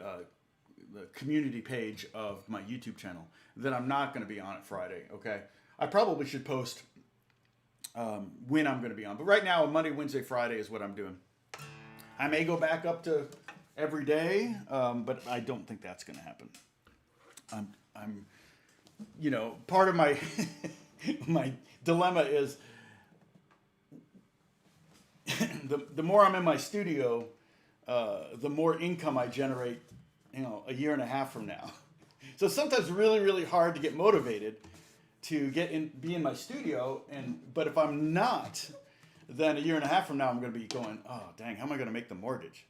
community page of my YouTube channel that I'm not going to be on it Friday. Okay, I probably should post when I'm going to be on, but right now Monday, Wednesday, Friday is what I'm doing. I may go back up to every day, but I don't think that's going to happen. I'm part of my my dilemma is the more I'm in my studio, the more income I generate, a year and a half from now. So sometimes it's really, really hard to get motivated to be in my studio, but if I'm not, then a year and a half from now I'm going to be going, oh dang, how am I going to make the mortgage?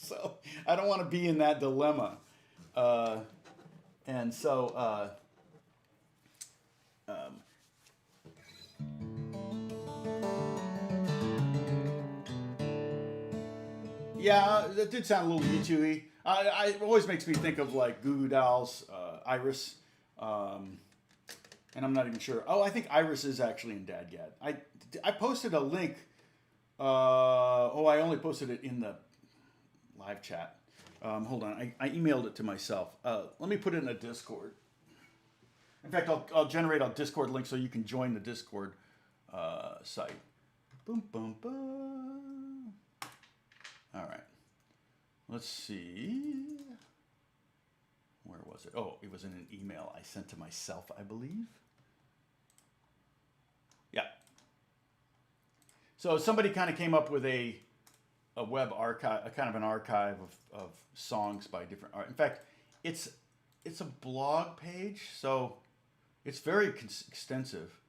So I don't want to be in that dilemma, and so. Yeah, that did sound a little U2-y. It always makes me think of Goo Goo Dolls, Iris, and I'm not even sure. Oh, I think Iris is actually in DADGAD. I posted a link. I only posted it in the live chat. Hold on, I emailed it to myself. Let me put it in a Discord. In fact, I'll generate a Discord link so you can join the Discord site. Boom, boom, boom. All right. Let's see. Where was it? Oh, it was in an email I sent to myself, I believe. Yeah. So somebody kind of came up with a web archive, a kind of an archive of songs by different art. In fact, it's a blog page, so it's very extensive.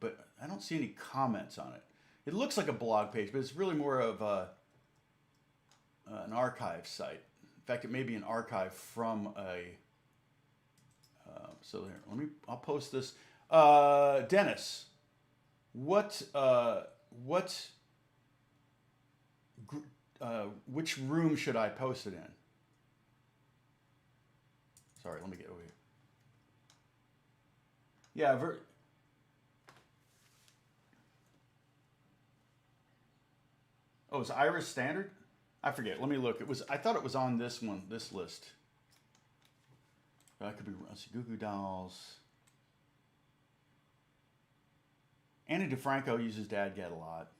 But I don't see any comments on it. It looks like a blog page, but it's really more of an archive site. In fact, it may be an archive from a. So there, I'll post this. Dennis, which room should I post it in? Sorry, let me get over here. Yeah, oh, is Iris standard? I forget. Let me look. I thought it was on this one, this list. That could be. Let's see, Goo Goo Dolls. Annie DeFranco uses DADGAD a lot.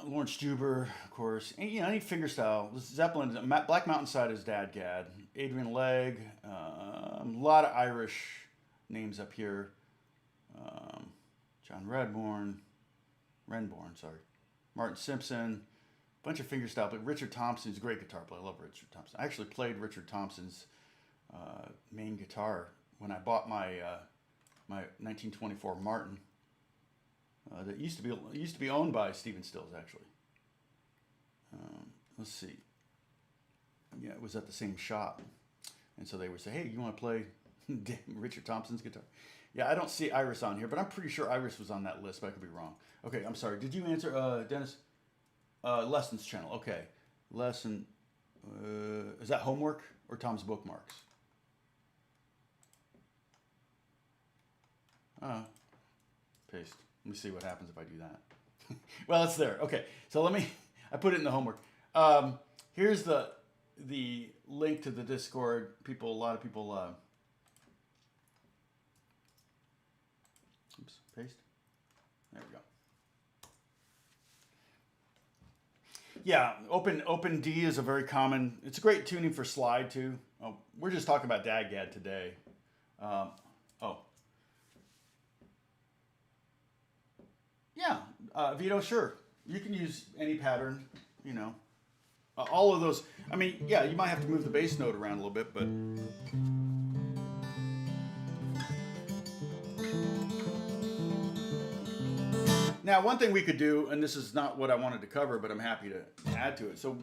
Lawrence Juber, of course. And, any fingerstyle. Zeppelin, Black Mountain Side is DADGAD. Adrian Legg. A lot of Irish names up here. John Renborn, sorry. Martin Simpson. Bunch of fingerstyle. But Richard Thompson's a great guitar player. I love Richard Thompson. I actually played Richard Thompson's main guitar when I bought my my 1924 Martin. That used to be owned by Stephen Stills, actually. Let's see. Yeah, it was at the same shop, and so they would say, "Hey, you want to play Richard Thompson's guitar?" Yeah, I don't see Iris on here, but I'm pretty sure Iris was on that list, but I could be wrong. Okay, I'm sorry. Did you answer, Dennis? Lessons channel. Okay, lesson. Is that homework or Tom's bookmarks? Paste. Let me see what happens if I do that. Well, it's there. Okay, so I put it in the homework. Here's the link to the Discord. A lot of people, oops, paste. There we go. Yeah, Open D is a very common, it's a great tuning for slide too. Oh, we're just talking about DADGAD today. Yeah, Vito, sure. You can use any pattern, all of those. I mean, yeah, you might have to move the bass note around a little bit, but. Now, one thing we could do, and this is not what I wanted to cover, but I'm happy to add to it. So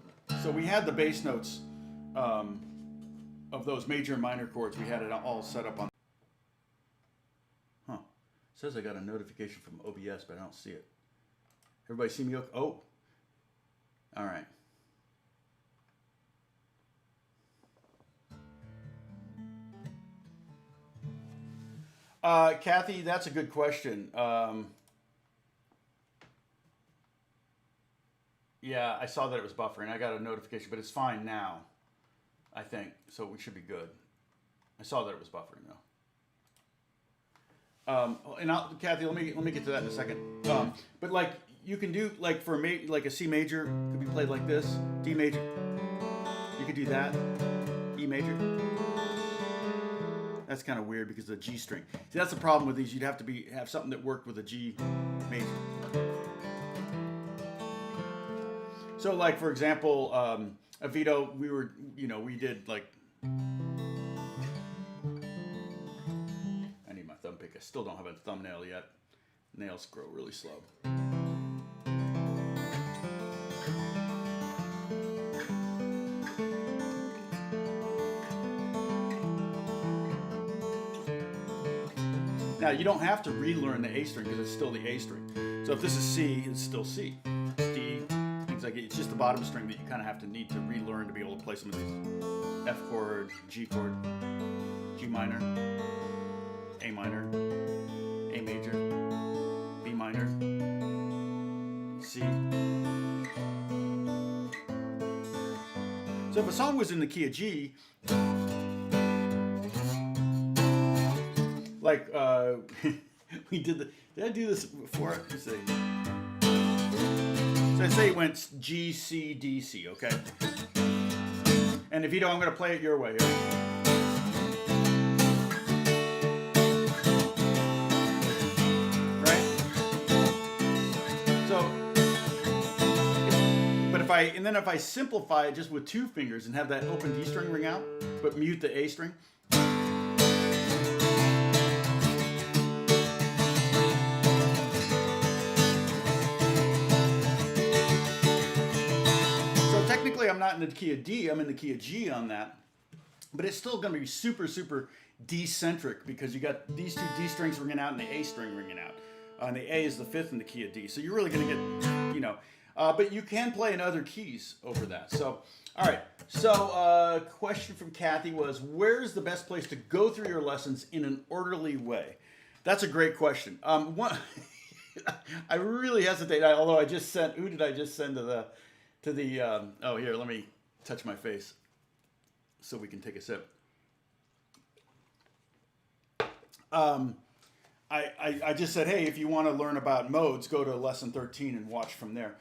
we had the bass notes of those major and minor chords. We had it all set up on. It says I got a notification from OBS, but I don't see it. Everybody see me? Oh. All right. Kathy, that's a good question. Yeah, I saw that it was buffering. I got a notification, but it's fine now, I think. So we should be good. I saw that it was buffering, though. Kathy, let me get to that in a second. But like you can do like for like a C major could be played like this, D major. You could do that, E major. That's kind of weird because of the G string. See, that's the problem with these. You'd have to have something that worked with a G major. So like for example, Vito, we did like. I still don't have a thumbnail yet. Nails grow really slow. Now you don't have to relearn the A string because it's still the A string. So if this is C, it's still C. D, things like it. It's just the bottom string that you kind of need to relearn to be able to play some of these. F chord, G chord, G minor, A minor, A major, B minor, C. So if a song was in the key of G, like we did I do this before? Let's see. So I say it went G, C, D, C, okay? And if you don't, I'm going to play it your way here. Right? So, but if I simplify it just with 2 fingers and have that open D string ring out, but mute the A string. Technically, I'm not in the key of D, I'm in the key of G on that. But it's still going to be super, super D-centric because you got these 2 D strings ringing out and the A string ringing out. And the A is the 5th in the key of D. So you're really going to get, you know, but you can play in other keys over that. So, all right. So, question from Kathy was, where's the best place to go through your lessons in an orderly way? That's a great question. I really hesitate, although I just sent, who did I just send to the... oh, here, let me touch my face so we can take a sip. I just said, hey, if you want to learn about modes, go to lesson 13 and watch from there.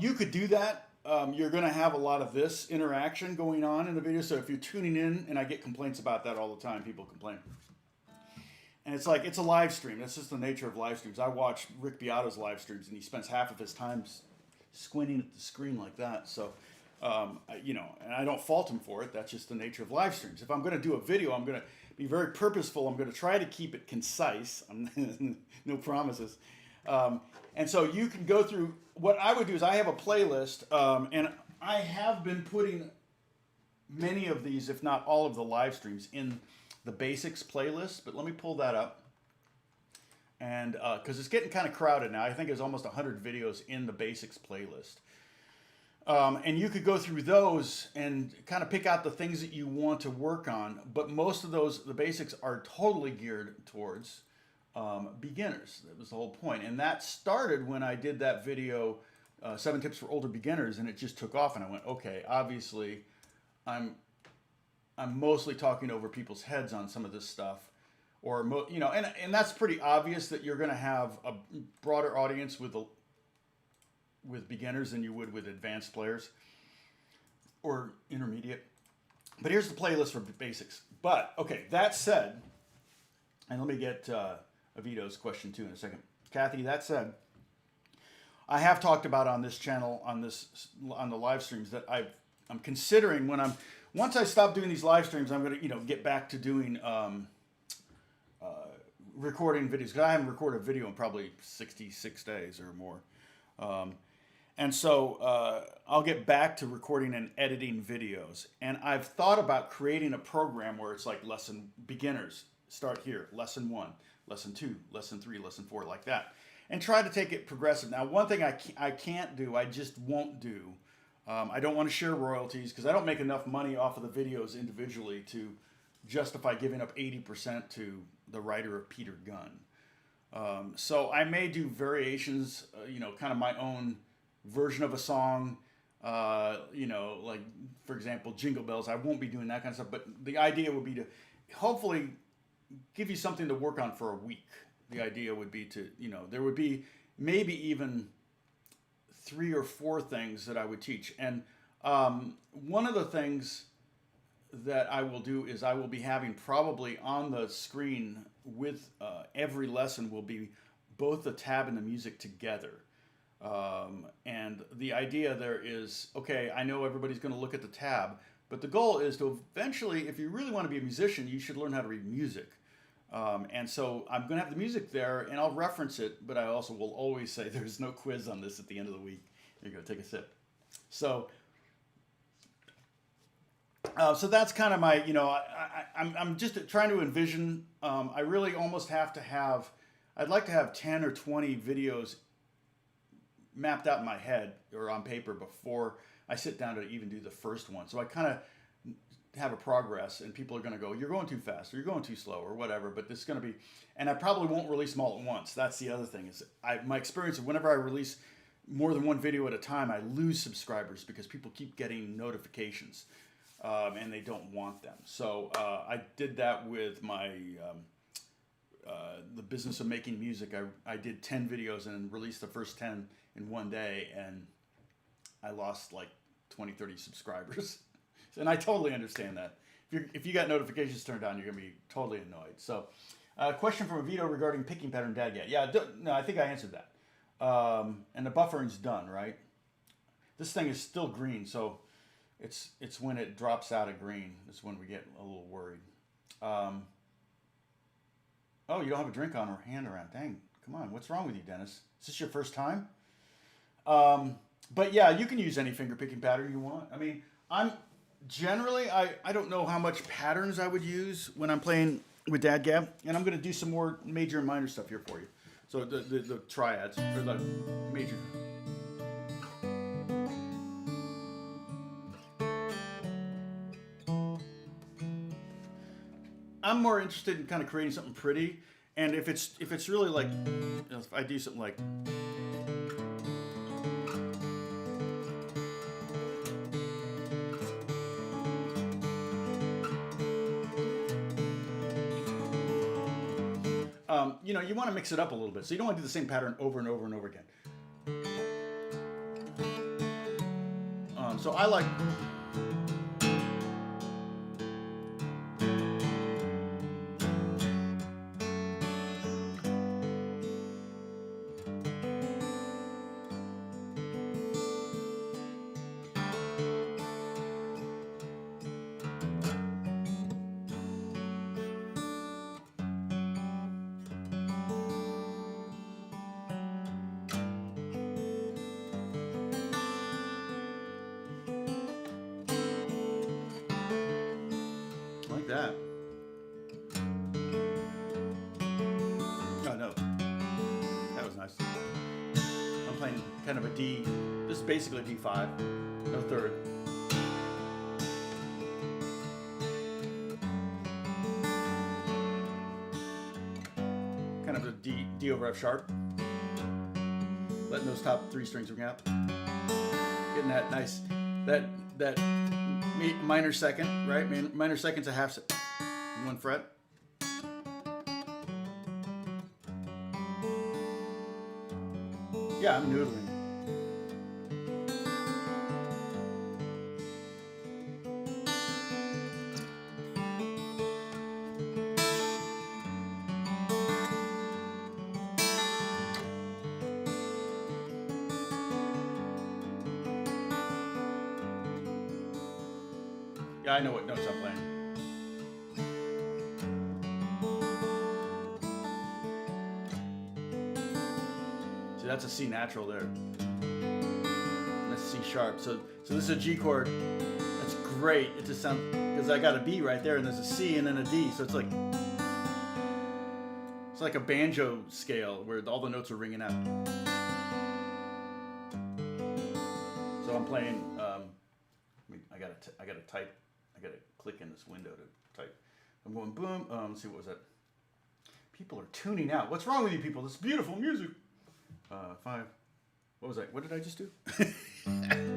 You could do that. You're going to have a lot of this interaction going on in the video. So if you're tuning in, and I get complaints about that all the time, people complain. And it's like, it's a live stream. That's just the nature of live streams. I watch Rick Beato's live streams, and he spends half of his time squinting at the screen like that. So, you know, and I don't fault him for it. That's just the nature of live streams. If I'm going to do a video, I'm going to be very purposeful. I'm going to try to keep it concise. No promises. And so you can go through, what I would do is I have a playlist, and I have been putting many of these, if not all of the live streams, in the basics playlist. But let me pull that up. And because it's getting kind of crowded now. I think there's almost 100 videos in the basics playlist. And you could go through those and kind of pick out the things that you want to work on. But most of those, the basics, are totally geared towards beginners. That was the whole point. And that started when I did that video, 7 Tips for Older Beginners, and it just took off. And I went, okay, obviously I'm mostly talking over people's heads on some of this stuff. Or, you know, and that's pretty obvious that you're going to have a broader audience with beginners than you would with advanced players or intermediate. But here's the playlist for basics. But, okay, that said, and let me get Avito's question too in a second. Kathy, that said, I have talked about on this channel, on the live streams, that I'm considering once I stop doing these live streams, I'm going to, you know, get back to doing recording videos, because I haven't recorded a video in probably 66 days or more. And so I'll get back to recording and editing videos. And I've thought about creating a program where it's like lesson beginners, start here, lesson 1, lesson 2, lesson 3, lesson 4, like that. And try to take it progressive. Now, one thing I can't do, I just won't do, I don't want to share royalties because I don't make enough money off of the videos individually to justify giving up 80% to the writer of Peter Gunn. So I may do variations, you know, kind of my own version of a song, you know, like, for example, Jingle Bells. I won't be doing that kind of stuff, but the idea would be to hopefully give you something to work on for a week. The idea would be to, you know, there would be maybe even 3 or 4 things that I would teach. And one of the things that I will do is I will be having probably on the screen with every lesson will be both the tab and the music together. And the idea there is, okay, I know everybody's going to look at the tab, but the goal is to eventually, if you really want to be a musician, you should learn how to read music. And so I'm going to have the music there, and I'll reference it, but I also will always say there's no quiz on this at the end of the week. There you go, take a sip. So that's kind of my, you know, I'm just trying to envision, I really almost have to have, I'd like to have 10 or 20 videos mapped out in my head or on paper before I sit down to even do the first one. So I kind of have a progress, and people are going to go, you're going too fast, or you're going too slow, or whatever, but this is going to be, and I probably won't release them all at once. That's the other thing, is my experience of whenever I release more than one video at a time, I lose subscribers because people keep getting notifications. And they don't want them. So I did that with my the business of making music. I did 10 videos and released the first 10 in one day, and I lost like 20, 30 subscribers. And I totally understand that. If you got notifications turned on, you're going to be totally annoyed. So, question from Vito regarding picking pattern DADGAD. Yeah, no, I think I answered that. And the buffering's done, right? This thing is still green, so it's when it drops out of green that's when we get a little worried. Oh, you don't have a drink on or hand around. Dang, come on. What's wrong with you, Dennis? Is this your first time? But yeah, you can use any finger picking pattern you want. I mean, generally, I don't know how much patterns I would use when I'm playing with DADGAD, and I'm going to do some more major and minor stuff here for you. So the triads, or the major. I'm more interested in kind of creating something pretty, and if it's really like, if I do something like. You know, you want to mix it up a little bit, so you don't want to do the same pattern over and over and over again. So I like. That. Oh no, that was nice. I'm playing kind of a D. This is basically D5, no third. Kind of a D over F sharp. Letting those top three strings ring out. Getting that nice, that minor second, right? Minor second's a half set, 1 fret. Yeah, I'm noodling. Yeah, I know what notes I'm playing. See, that's a C natural there. And that's C sharp. So this is a G chord. That's great. It just sounds, because I got a B right there, and there's a C and then a D. So it's like a banjo scale where all the notes are ringing out. So I'm playing. I gotta type. I gotta click in this window to type. I'm going boom. Let's see, what was that? People are tuning out. What's wrong with you people? This beautiful music. 5. What was that? What did I just do? Oh,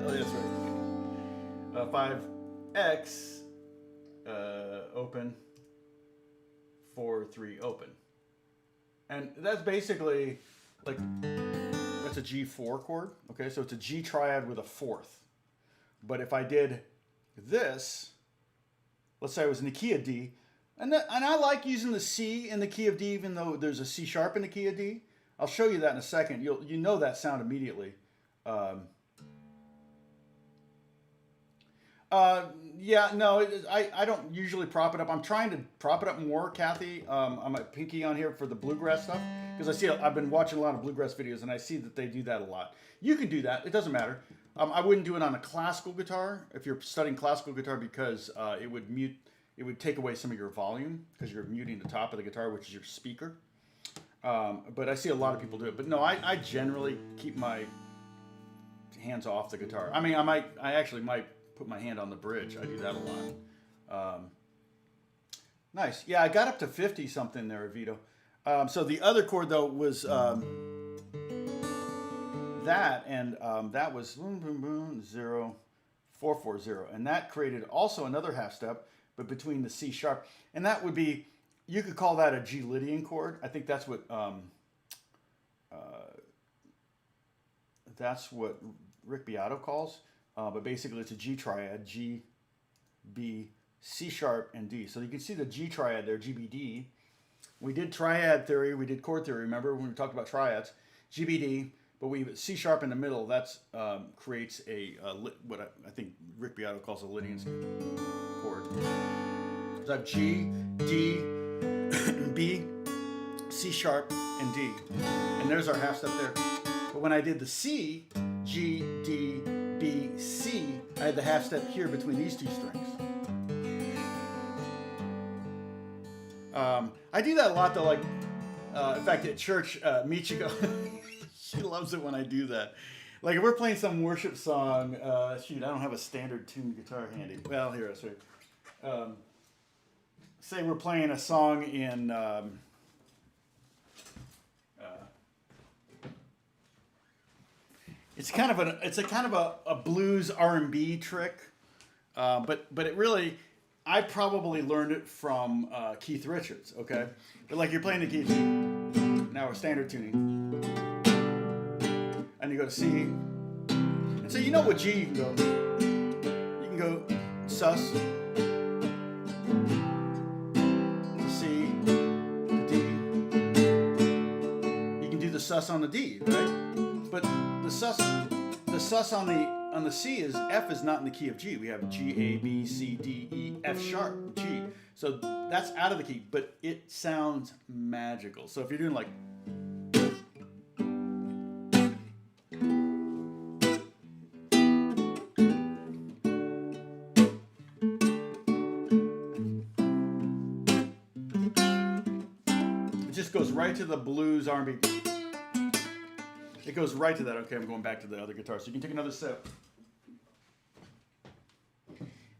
that's right. 5X open. 4 3 open. And that's basically like, that's a G4 chord. Okay, so it's a G triad with a fourth. But if I did this, let's say I was in the key of D, and I like using the C in the key of D, even though there's a C sharp in the key of D. I'll show you that in a second. You know that sound immediately. Yeah, no, I don't usually prop it up. I'm trying to prop it up more, Kathy. I'm a pinky on here for the bluegrass stuff, because I've been watching a lot of bluegrass videos, and I see that they do that a lot. You can do that. It doesn't matter. I wouldn't do it on a classical guitar if you're studying classical guitar, because it would take away some of your volume, because you're muting the top of the guitar, which is your speaker. But I see a lot of people do it. But no, I generally keep my hands off the guitar. I mean, I actually might put my hand on the bridge. I do that a lot. Nice. Yeah, I got up to 50 something there, Vito. So the other chord though was that, and that was 0 4 4 0, and that created also another half step, but between the C sharp, and that would be you could call that a G Lydian chord. I think that's what Rick Beato calls. But basically, it's a G triad: G, B, C sharp, and D. So you can see the G triad there, GBD. We did triad theory. We did chord theory. Remember when we talked about triads? GBD. But we C sharp in the middle. That's creates what I think Rick Beato calls a Lydian chord. So I have G, D, B, C sharp, and D. And there's our half step there. But when I did the C, G, D, B, C, I had the half step here between these two strings. I do that a lot though, like, in fact at church, Michiko, she loves it when I do that. Like if we're playing some worship song, shoot, I don't have a standard tuned guitar handy. Well, here, that's right. Say we're playing a song in it's kind of a blues R&B trick, but it really, I probably learned it from Keith Richards. Okay, but like you're playing the Keith, now we're standard tuning, and you go to C, and so you know what G you can go sus. Sus on the D, right? But the sus on the C is F is not in the key of G. We have G, A, B, C, D, E, F sharp, G. So that's out of the key, but it sounds magical. So if you're doing like, it just goes right to the blues R&B. It goes right to that. Okay, I'm going back to the other guitar. So you can take another sip.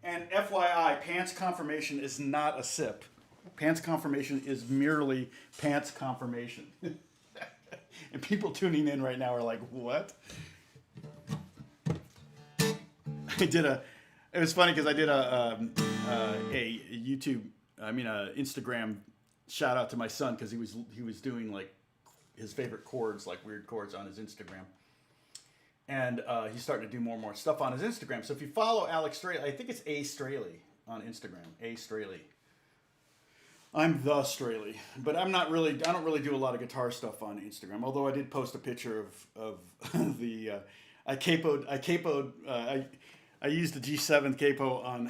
And FYI, pants confirmation is not a sip. Pants confirmation is merely pants confirmation. And people tuning in right now are like, what? It was funny because I did a Instagram shout out to my son because he was doing like his favorite chords, like weird chords, on his Instagram. And he's starting to do more and more stuff on his Instagram. So if you follow Alex Strahle, I think it's A Strahle on Instagram. A Strahle. I'm the Strahle. But I don't really do a lot of guitar stuff on Instagram. Although I did post a picture of the, I used the G7 capo on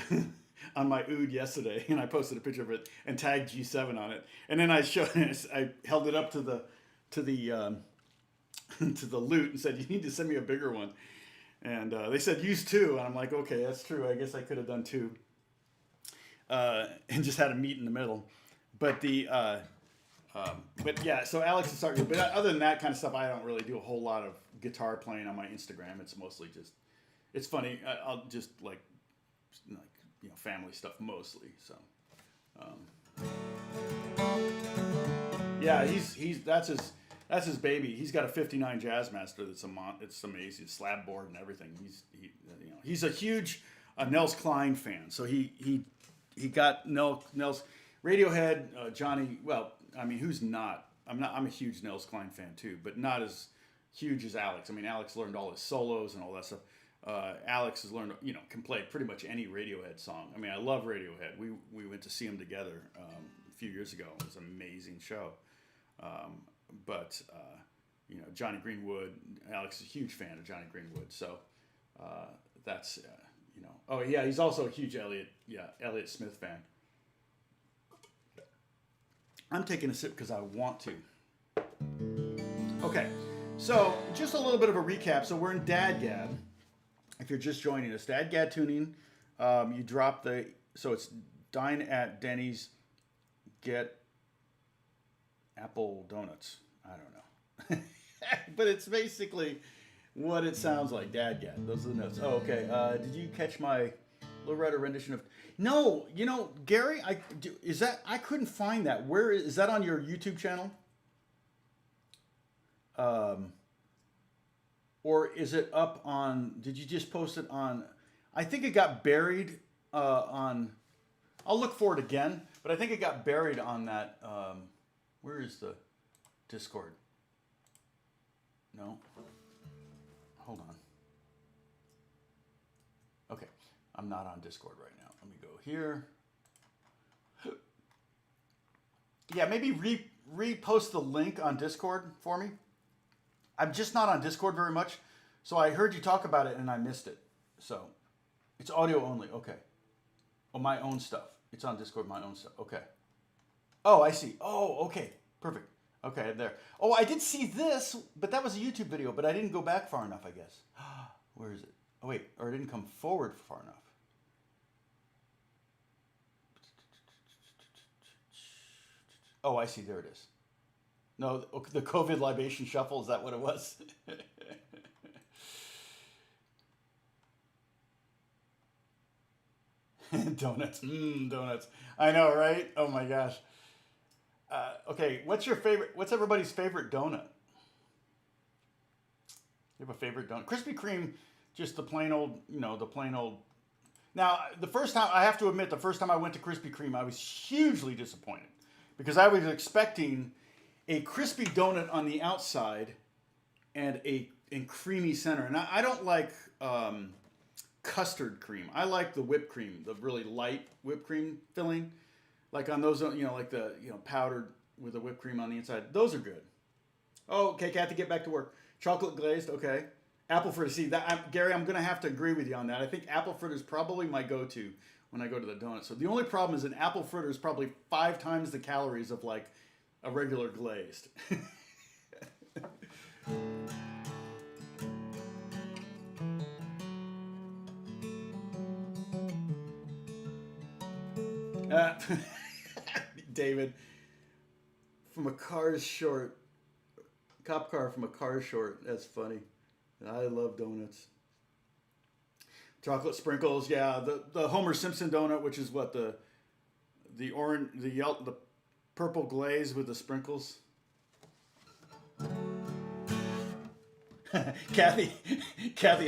on my oud yesterday, and I posted a picture of it and tagged G7 on it. And then I held it up to the lute and said, you need to send me a bigger one. And they said, use 2. And I'm like, okay, that's true. I guess I could have done 2 and just had a meet in the middle. But but yeah, so Alex is starting. But other than that kind of stuff, I don't really do a whole lot of guitar playing on my Instagram. It's mostly just, it's funny. I'll just like family stuff mostly. So yeah, that's his baby. He's got a '59 Jazzmaster it's amazing, slab board and everything. He's a huge Nels Cline fan. So he got Nels Radiohead, Johnny. Well, I mean, who's not? I'm a huge Nels Cline fan too, but not as huge as Alex. I mean, Alex learned all his solos and all that stuff. Alex has learned, can play pretty much any Radiohead song. I mean, I love Radiohead. We went to see him together a few years ago. It was an amazing show. But Johnny Greenwood, Alex is a huge fan of Johnny Greenwood. So that's, oh yeah, he's also a huge Elliott Smith fan. I'm taking a sip because I want to. Okay, so just a little bit of a recap. So we're in DADGAD. If you're just joining us, DADGAD tuning, you drop so it's dine at Denny's, get apple donuts. I don't know. But it's basically what it sounds like, DADGAD. Those are the notes. Oh, okay. Did you catch my Loretta rendition of... No, Gary, I couldn't find that. Where is that on your YouTube channel? Or is it up on... Did you just post it on... I think it got buried on... I'll look for it again. but I think it got buried on that. Where is the Discord? No. Hold on. Okay, I'm not on Discord right now. Let me go here. Yeah, maybe repost the link on Discord for me. I'm just not on Discord very much, so I heard you talk about it and I missed it. So it's audio only. Okay. Oh, my own stuff. It's on Discord, my own stuff. Okay. Oh, I see. Oh, okay. Perfect. Okay, there. Oh, I did see this, but that was a YouTube video, but I didn't go back far enough, I guess. Where is it? Oh, wait. Or it didn't come forward far enough. Oh, I see. There it is. No, the COVID libation shuffle. Is that what it was? Donuts. Donuts. I know, right? Oh my gosh. Okay, what's your favorite? What's everybody's favorite donut? You have a favorite donut? Krispy Kreme, just the plain old, the plain old. Now, the first time, I have to admit, the first time I went to Krispy Kreme, I was hugely disappointed because I was expecting a crispy donut on the outside and and creamy center. And I don't like custard cream. I like the whipped cream, the really light whipped cream filling. Like on those, like the, powdered with the whipped cream on the inside. Those are good. Oh, okay, Kathy, get back to work. Chocolate glazed, okay. Apple fritter. See, Gary, I'm going to have to agree with you on that. I think apple fritter is probably my go-to when I go to the donut. So the only problem is an apple fritter is probably 5 times the calories of like a regular glazed. David, from a car's short, cop car from a car short. That's funny. I love donuts. Chocolate sprinkles, yeah. The Homer Simpson donut, which is what the orange, the purple glaze with the sprinkles. Kathy,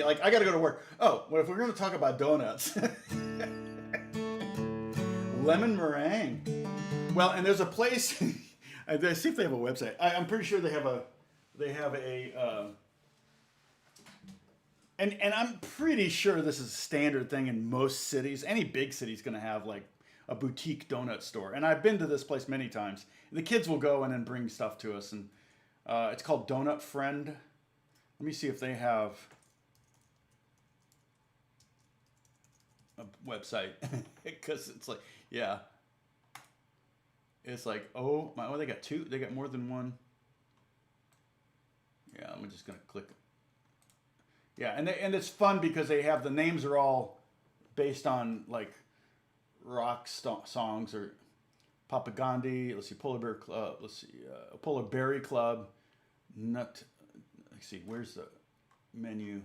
like I gotta go to work. Oh, well, if we're gonna talk about donuts. Lemon meringue. Well, and there's a place. I see if they have a website. I'm pretty sure they have a. And I'm pretty sure this is a standard thing in most cities. Any big city is going to have like a boutique donut store. And I've been to this place many times. The kids will go and then bring stuff to us, and it's called Donut Friend. Let me see if they have a website, because it's like, yeah, it's like, oh my, oh, they got 2, they got more than one. Yeah, I'm just gonna click. Yeah, and it's fun because they have, the names are all based on like rock songs, or Papa Gandhi. Let's see, Polar Bear Club. Let's see, Polar Berry Club. Let's see, where's the menu?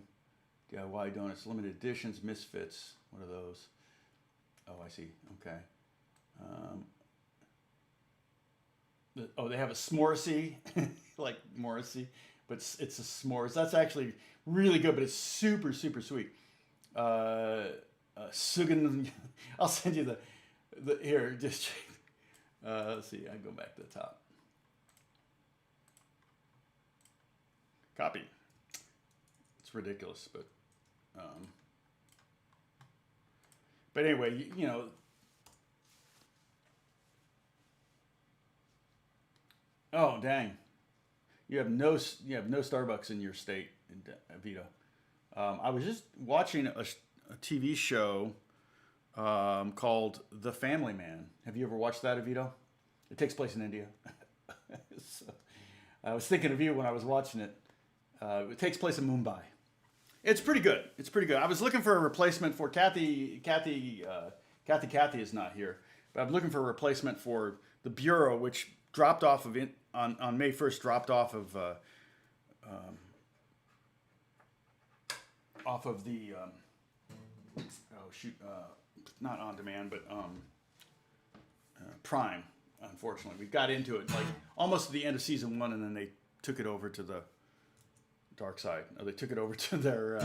DIY donuts, limited editions, Misfits. What are those? Oh, I see. Okay. They have a s'moresy, like Morrissey, but it's a s'mores. That's actually really good, but it's super, super sweet. Sugan, I'll send you the here. Just let's see. I go back to the top. Copy. It's ridiculous, but anyway, you know. Oh dang! You have no Starbucks in your state, Vito. I was just watching a TV show called The Family Man. Have you ever watched that, Vito? It takes place in India. So, I was thinking of you when I was watching it. It takes place in Mumbai. It's pretty good. It's pretty good. I was looking for a replacement for Kathy. Kathy is not here, but I'm looking for a replacement for the Bureau, which dropped off of it on May 1st. Dropped off of the not on demand, but Prime. Unfortunately, we got into it like almost at the end of season 1, and then they took it over to the dark side. Or they took it over to their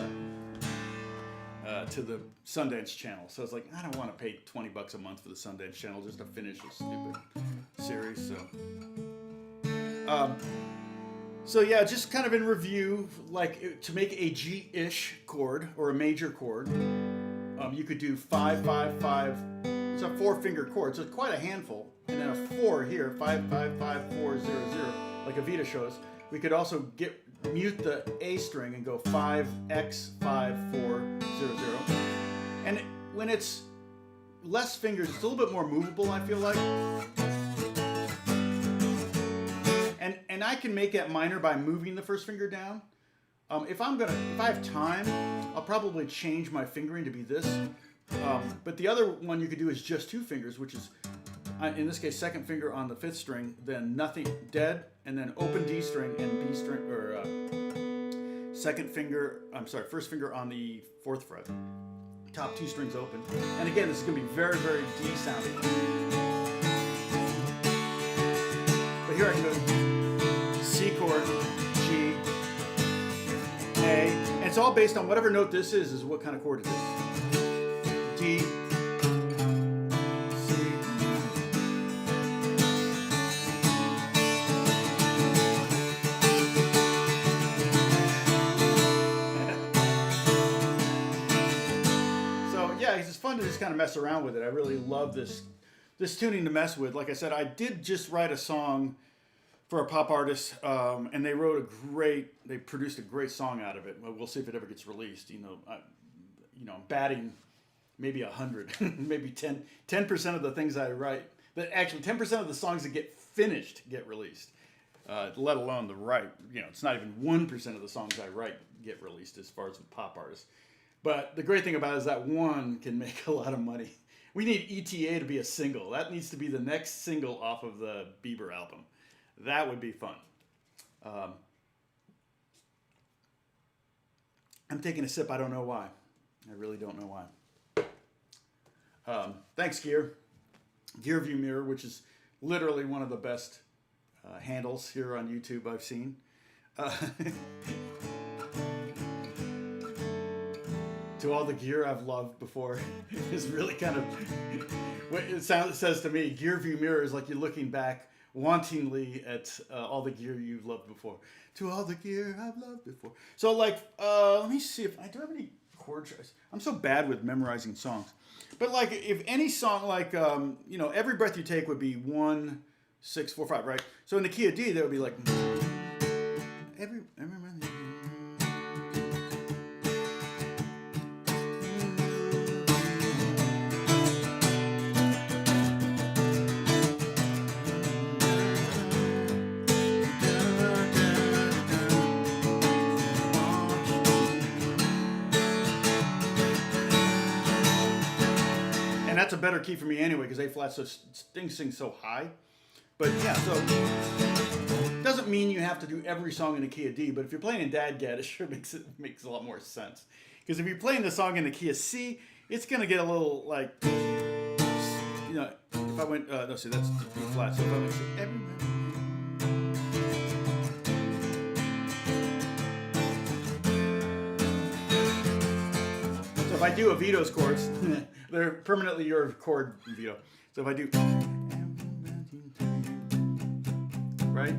to the Sundance channel. So it's like, I don't want to pay $20 a month for the Sundance channel just to finish a stupid series. So yeah, just kind of in review, like to make a G-ish chord or a major chord, you could do 5, 5, 5. It's a 4-finger chord, so it's quite a handful. And then a 4 here, 5, 5, 5, 4, 0, 0, like Avita shows. We could also mute the A string and go 5, X, 5, 4, 0, 0. And when it's less fingers, it's a little bit more movable, I feel like. And I can make that minor by moving the first finger down. If I have time, I'll probably change my fingering to be this. But the other one you could do is just 2 fingers, which is, in this case, second finger on the 5th string, then nothing, dead, and then open D string and B string, or first finger on the 4th fret. Top 2 strings open. And again, this is going to be very, very D sounding. But here I can go C chord, G, A, and it's all based on whatever note this is what kind of chord it is. D, C. So yeah, it's fun to just kind of mess around with it. I really love this tuning to mess with. Like I said, I did just write a song for a pop artist, and they produced a great song out of it. Well, we'll see if it ever gets released. I'm batting maybe 100, maybe 10% of the things I write. But actually, 10% of the songs that get finished get released, let alone the write. It's not even 1% of the songs I write get released as far as the pop artist. But the great thing about it is that one can make a lot of money. We need ETA to be a single. That needs to be the next single off of the Bieber album. That would be fun. I'm taking a sip. I don't know why. I really don't know why. Thanks, Gear View Mirror, which is literally one of the best handles here on YouTube I've seen. To all the gear I've loved before is really kind of what it says to me. Gear View Mirror is like you're looking back wantingly at all the gear you've loved before. To all the gear I've loved before. So like, let me see if I do have any chord choice. I'm so bad with memorizing songs. But like, if any song, like, Every Breath You Take would be 1, 6, 4, 5, right? So in the key of D, that would be like, every breath you take. That's a better key for me anyway, because A flat sings so high. But yeah, so it doesn't mean you have to do every song in the key of D, but if you're playing in DADGAD, it sure makes a lot more sense. Because if you're playing the song in the key of C, it's going to get a little like, if I went, no, see, that's B flat. So if I went to every. So if I do Avito's chords, they're permanently your chord, Vito. So if I do, right?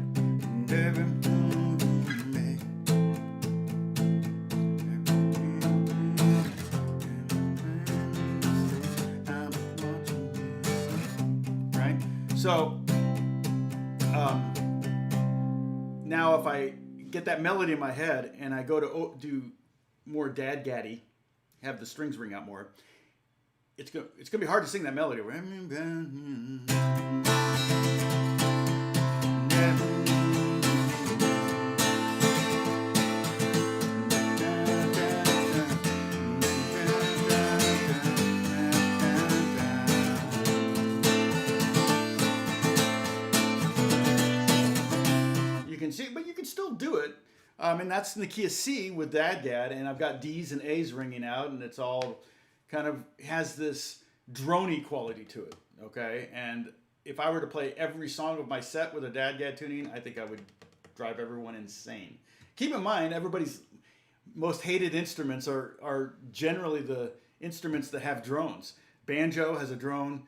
Right? So now if I get that melody in my head and I go to do more DADGAD-y, have the strings ring out more, it's gonna be hard to sing that melody. You can see, but you can still do it. And that's in the key of C with DADGAD, and I've got D's and A's ringing out, and it's all kind of has this droney quality to it, okay? And if I were to play every song of my set with a DADGAD tuning, I think I would drive everyone insane. Keep in mind, most hated instruments are generally the instruments that have drones. Banjo has a drone,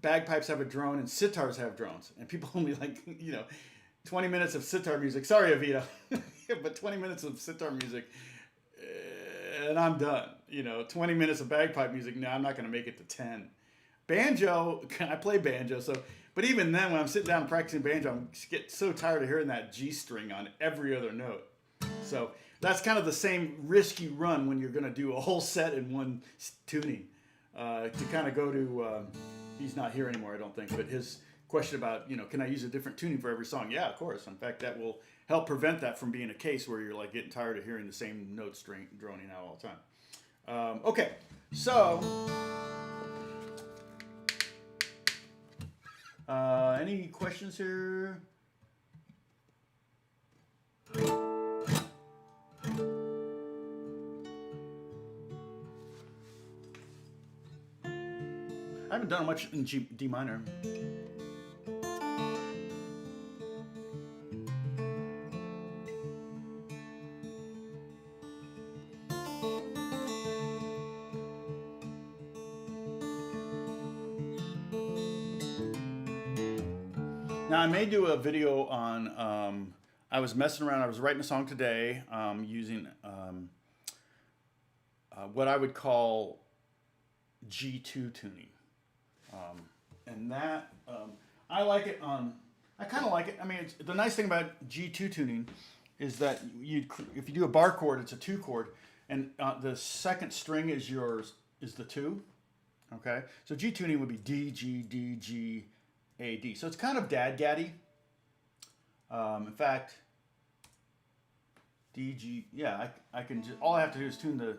bagpipes have a drone, and sitars have drones. And people only like, 20 minutes of sitar music. Sorry, Avita, but 20 minutes of sitar music, and I'm done. 20 minutes of bagpipe music. No, I'm not going to make it to 10. Banjo, I play banjo, but even then, when I'm sitting down and practicing banjo, I'm get so tired of hearing that G string on every other note. So that's kind of the same risk you run when you're going to do a whole set in one tuning. To kind of go to, he's not here anymore, I don't think, but his question about, can I use a different tuning for every song? Yeah, of course. In fact, that will help prevent that from being a case where you're like getting tired of hearing the same notes droning out all the time. Okay, so any questions here? I haven't done much in D minor. Now I may do a video on, I was messing around, I was writing a song today using what I would call G2 tuning. And that, I like it I kind of like it. I mean, the nice thing about G2 tuning is that if you do a bar chord, it's a 2 chord, and the second string is the 2, okay? So G tuning would be D, G, D, G, A, D. So it's kind of DADGAD-y. In fact, D, G, yeah, I can just, all I have to do is tune the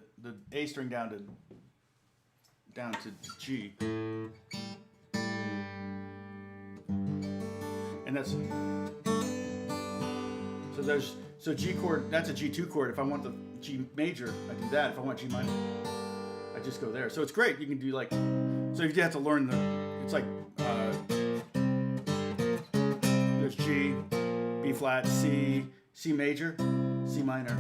A string down to G. And that's, so G chord, that's a G2 chord. If I want the G major, I do that. If I want G minor, I just go there. So it's great. You can do like, so you have to learn it's like, there's G, B flat, C, C major, C minor.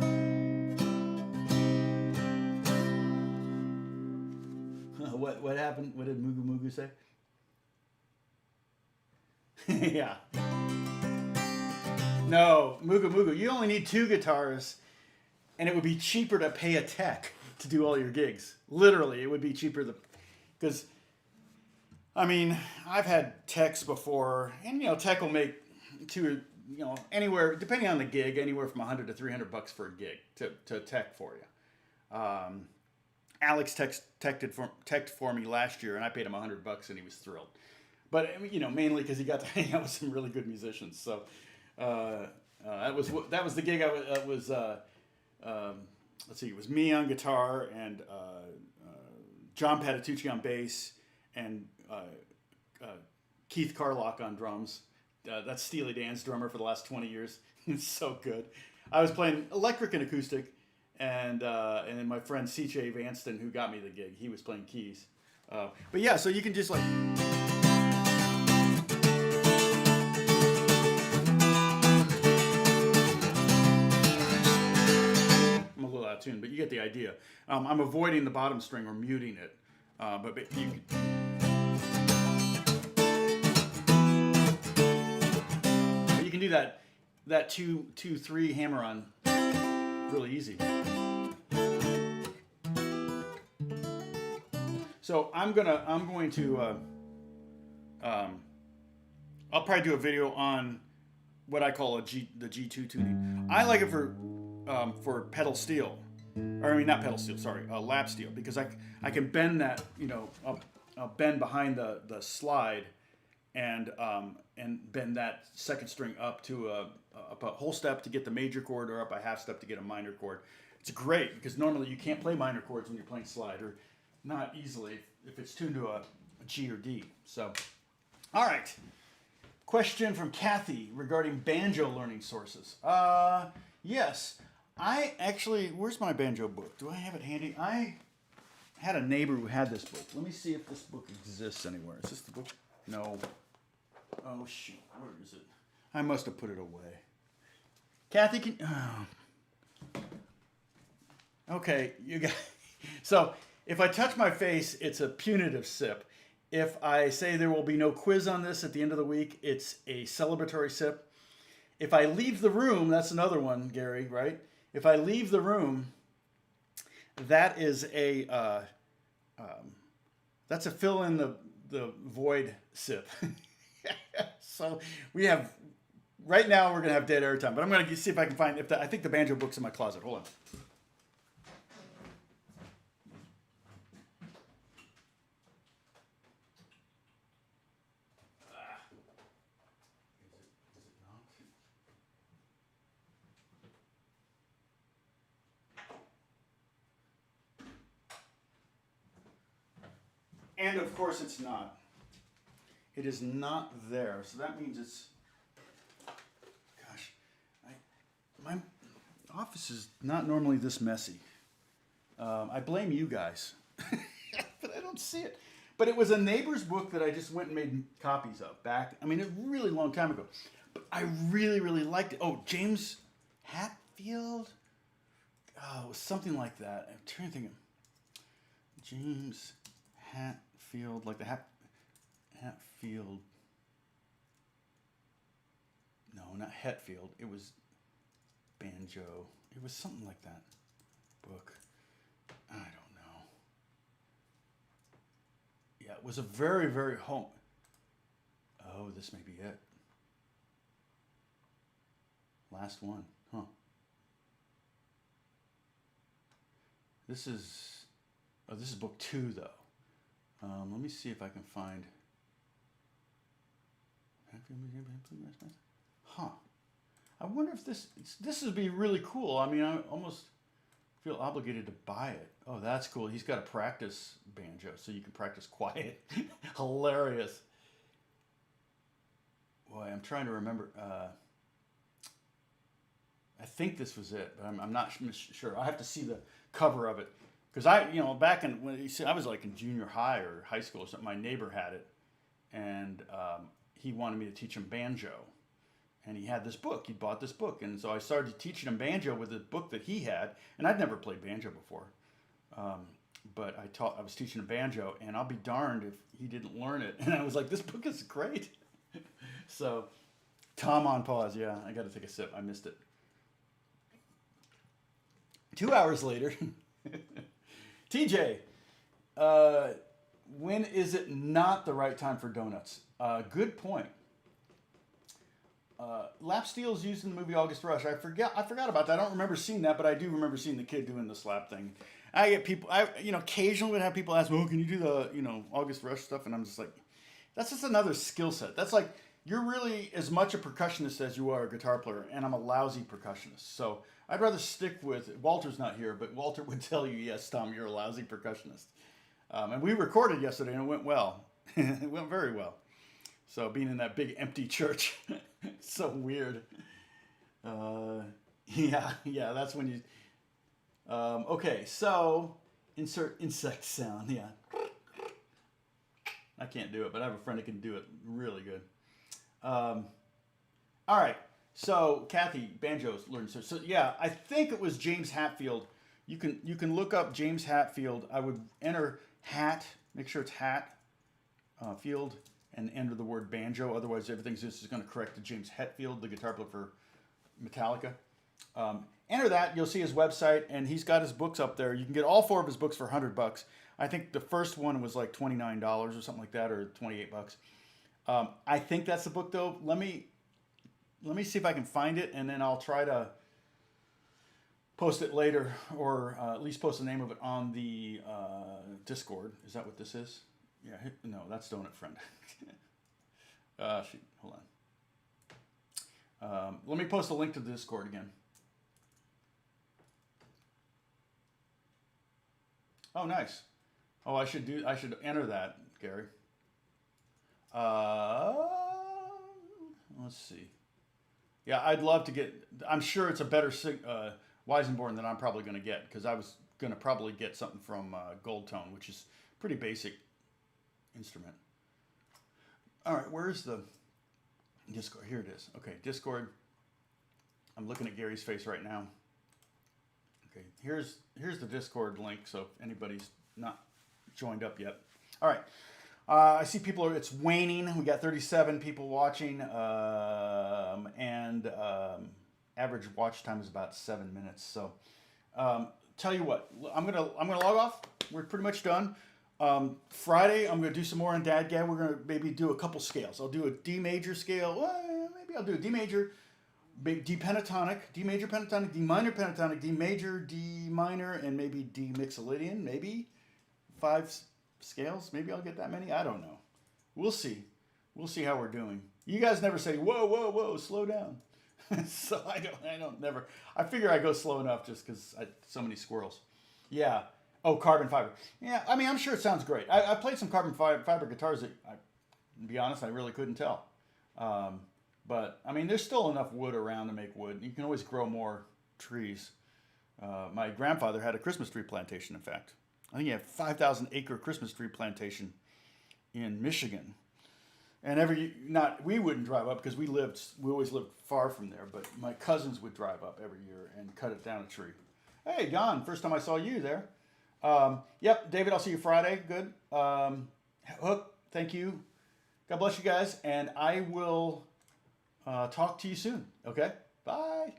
What happened? What did Mugu Mugu say? Yeah. No, Mugu Mugu, you only need 2 guitars, and it would be cheaper to pay a tech to do all your gigs. Literally, it would be cheaper because, I mean, I've had techs before, and tech will make anywhere, depending on the gig, anywhere from $100 to $300 for a gig to tech for you. Alex teched for me last year, and I paid him $100, and he was thrilled. But mainly because he got to hang out with some really good musicians. So that was the gig. Let's see, it was me on guitar and John Patitucci on bass and Keith Carlock on drums. That's Steely Dan's drummer for the last 20 years. He's so good. I was playing electric and acoustic, and then my friend C.J. Vanston, who got me the gig, he was playing keys. But yeah, so you can just like. I'm a little out of tune, but you get the idea. I'm avoiding the bottom string or muting it, but you can do that 2-2-3 hammer on really easy. So I'm going to I'll probably do a video on what I call the G2 tuning. I like it for pedal steel, or I mean not pedal steel, sorry, lap steel, because I can bend that, I'll bend behind the slide and bend that second string up to up a whole step to get the major chord, or up a half step to get a minor chord. It's great because normally you can't play minor chords when you're playing slide, or not easily if it's tuned to a G or D. So, all right. Question from Kathy regarding banjo learning sources. Yes, I actually, where's my banjo book? Do I have it handy? I had a neighbor who had this book. Let me see if this book exists anywhere. Is this the book? No. Oh, shoot. Where is it? I must have put it away. Kathy, Okay, you got. So if I touch my face, it's a punitive sip. If I say there will be no quiz on this at the end of the week, it's a celebratory sip. If I leave the room, that's another one, Gary, right? If I leave the room, that is a that's a fill in the void sip. So we have right now we're gonna have dead air time, but I'm gonna see if I can find if I think the banjo book's in my closet. Hold on. And of course it's not. It is not there. So that means it's, gosh, my office is not normally this messy. I blame you guys, but I don't see it. But it was a neighbor's book that I just went and made copies of back, I mean, a really long time ago. But I really, really liked it. Oh, James Hatfield? Oh, it was something like that. I'm trying to think of James Hatfield, like the Hatfield. No, not Hetfield. It was banjo. It was something like that book. I don't know. Yeah, it was a very, very home. Oh, this may be it. Last one, huh? This is, oh, this is book 2 though. Let me see if I can find. Huh. I wonder if this would be really cool. I mean, I almost feel obligated to buy it. Oh, that's cool. He's got a practice banjo, so you can practice quiet. Hilarious. Boy, I'm trying to remember. I think this was it, but I'm not sure. I have to see the cover of it. Because back in when I was like in junior high or high school or something, my neighbor had it, and he wanted me to teach him banjo, and he had this book. He bought this book, and so I started teaching him banjo with the book that he had, and I'd never played banjo before, but I was teaching him banjo, and I'll be darned if he didn't learn it. And I was like, this book is great. So, Tom on pause. Yeah, I got to take a sip. I missed it. 2 hours later. TJ, when is it not the right time for donuts? Good point. Lap steel is used in the movie August Rush. I forgot about that. I don't remember seeing that, but I do remember seeing the kid doing the slap thing. I get people, occasionally would have people ask me, "Oh, can you do the, August Rush stuff?" And I'm just like, that's just another skill set. That's like, you're really as much a percussionist as you are a guitar player, and I'm a lousy percussionist. So I'd rather stick with, Walter's not here, but Walter would tell you, yes, Tom, you're a lousy percussionist. And we recorded yesterday, and it went well. It went very well. So being in that big empty church, so weird. Yeah, that's when you... okay, so insert insect sound, yeah. I can't do it, but I have a friend that can do it really good. All right. So Kathy, banjos learned. So yeah, I think it was James Hatfield. You can look up James Hatfield. I would enter hat, make sure it's hat, field, and enter the word banjo. Otherwise, everything's just going to correct to James Hetfield, the guitar player for Metallica. Enter that. You'll see his website, and he's got his books up there. You can get all 4 of his books for $100. I think the first one was like $29 or something like that, or $28. I think that's the book though. Let me see if I can find it, and then I'll try to post it later, or at least post the name of it on the Discord. Is that what this is? Yeah, no, that's Donut Friend. Shoot, hold on. Let me post a link to the Discord again. Oh, nice. Oh, I should enter that, Gary. Let's see. Yeah, I'd love to get. I'm sure it's a better Weisenborn than I'm probably going to get, because I was going to probably get something from Gold Tone, which is pretty basic instrument. All right, where's the Discord? Here it is. Okay, Discord. I'm looking at Gary's face right now. Okay, here's the Discord link, so if anybody's not joined up yet. All right. I see people are, it's waning. We got 37 people watching, and average watch time is about 7 minutes. So, tell you what, I'm gonna log off. We're pretty much done. Friday, I'm gonna do some more on DADGAD. We're gonna maybe do a couple scales. I'll do a D major scale. Well, maybe I'll do a D major, D pentatonic, D major pentatonic, D minor pentatonic, D major, D minor, and maybe D mixolydian. Maybe 5 scales. Maybe I'll get that many. I don't know. We'll see. We'll see how we're doing. You guys never say, whoa, whoa, whoa, slow down. So I don't never. I figure I go slow enough just because so many squirrels. Yeah. Oh, carbon fiber. Yeah. I mean, I'm sure it sounds great. I played some carbon fiber guitars that, to be honest, I really couldn't tell. But I mean, there's still enough wood around to make wood. You can always grow more trees. My grandfather had a Christmas tree plantation, in fact. I think he had 5,000 acre Christmas tree plantation in Michigan. And we wouldn't drive up because we always lived far from there, but my cousins would drive up every year and cut it down a tree. Hey, Don, first time I saw you there. Yep, David, I'll see you Friday. Good. Hook, thank you. God bless you guys, and I will talk to you soon. Okay? Bye.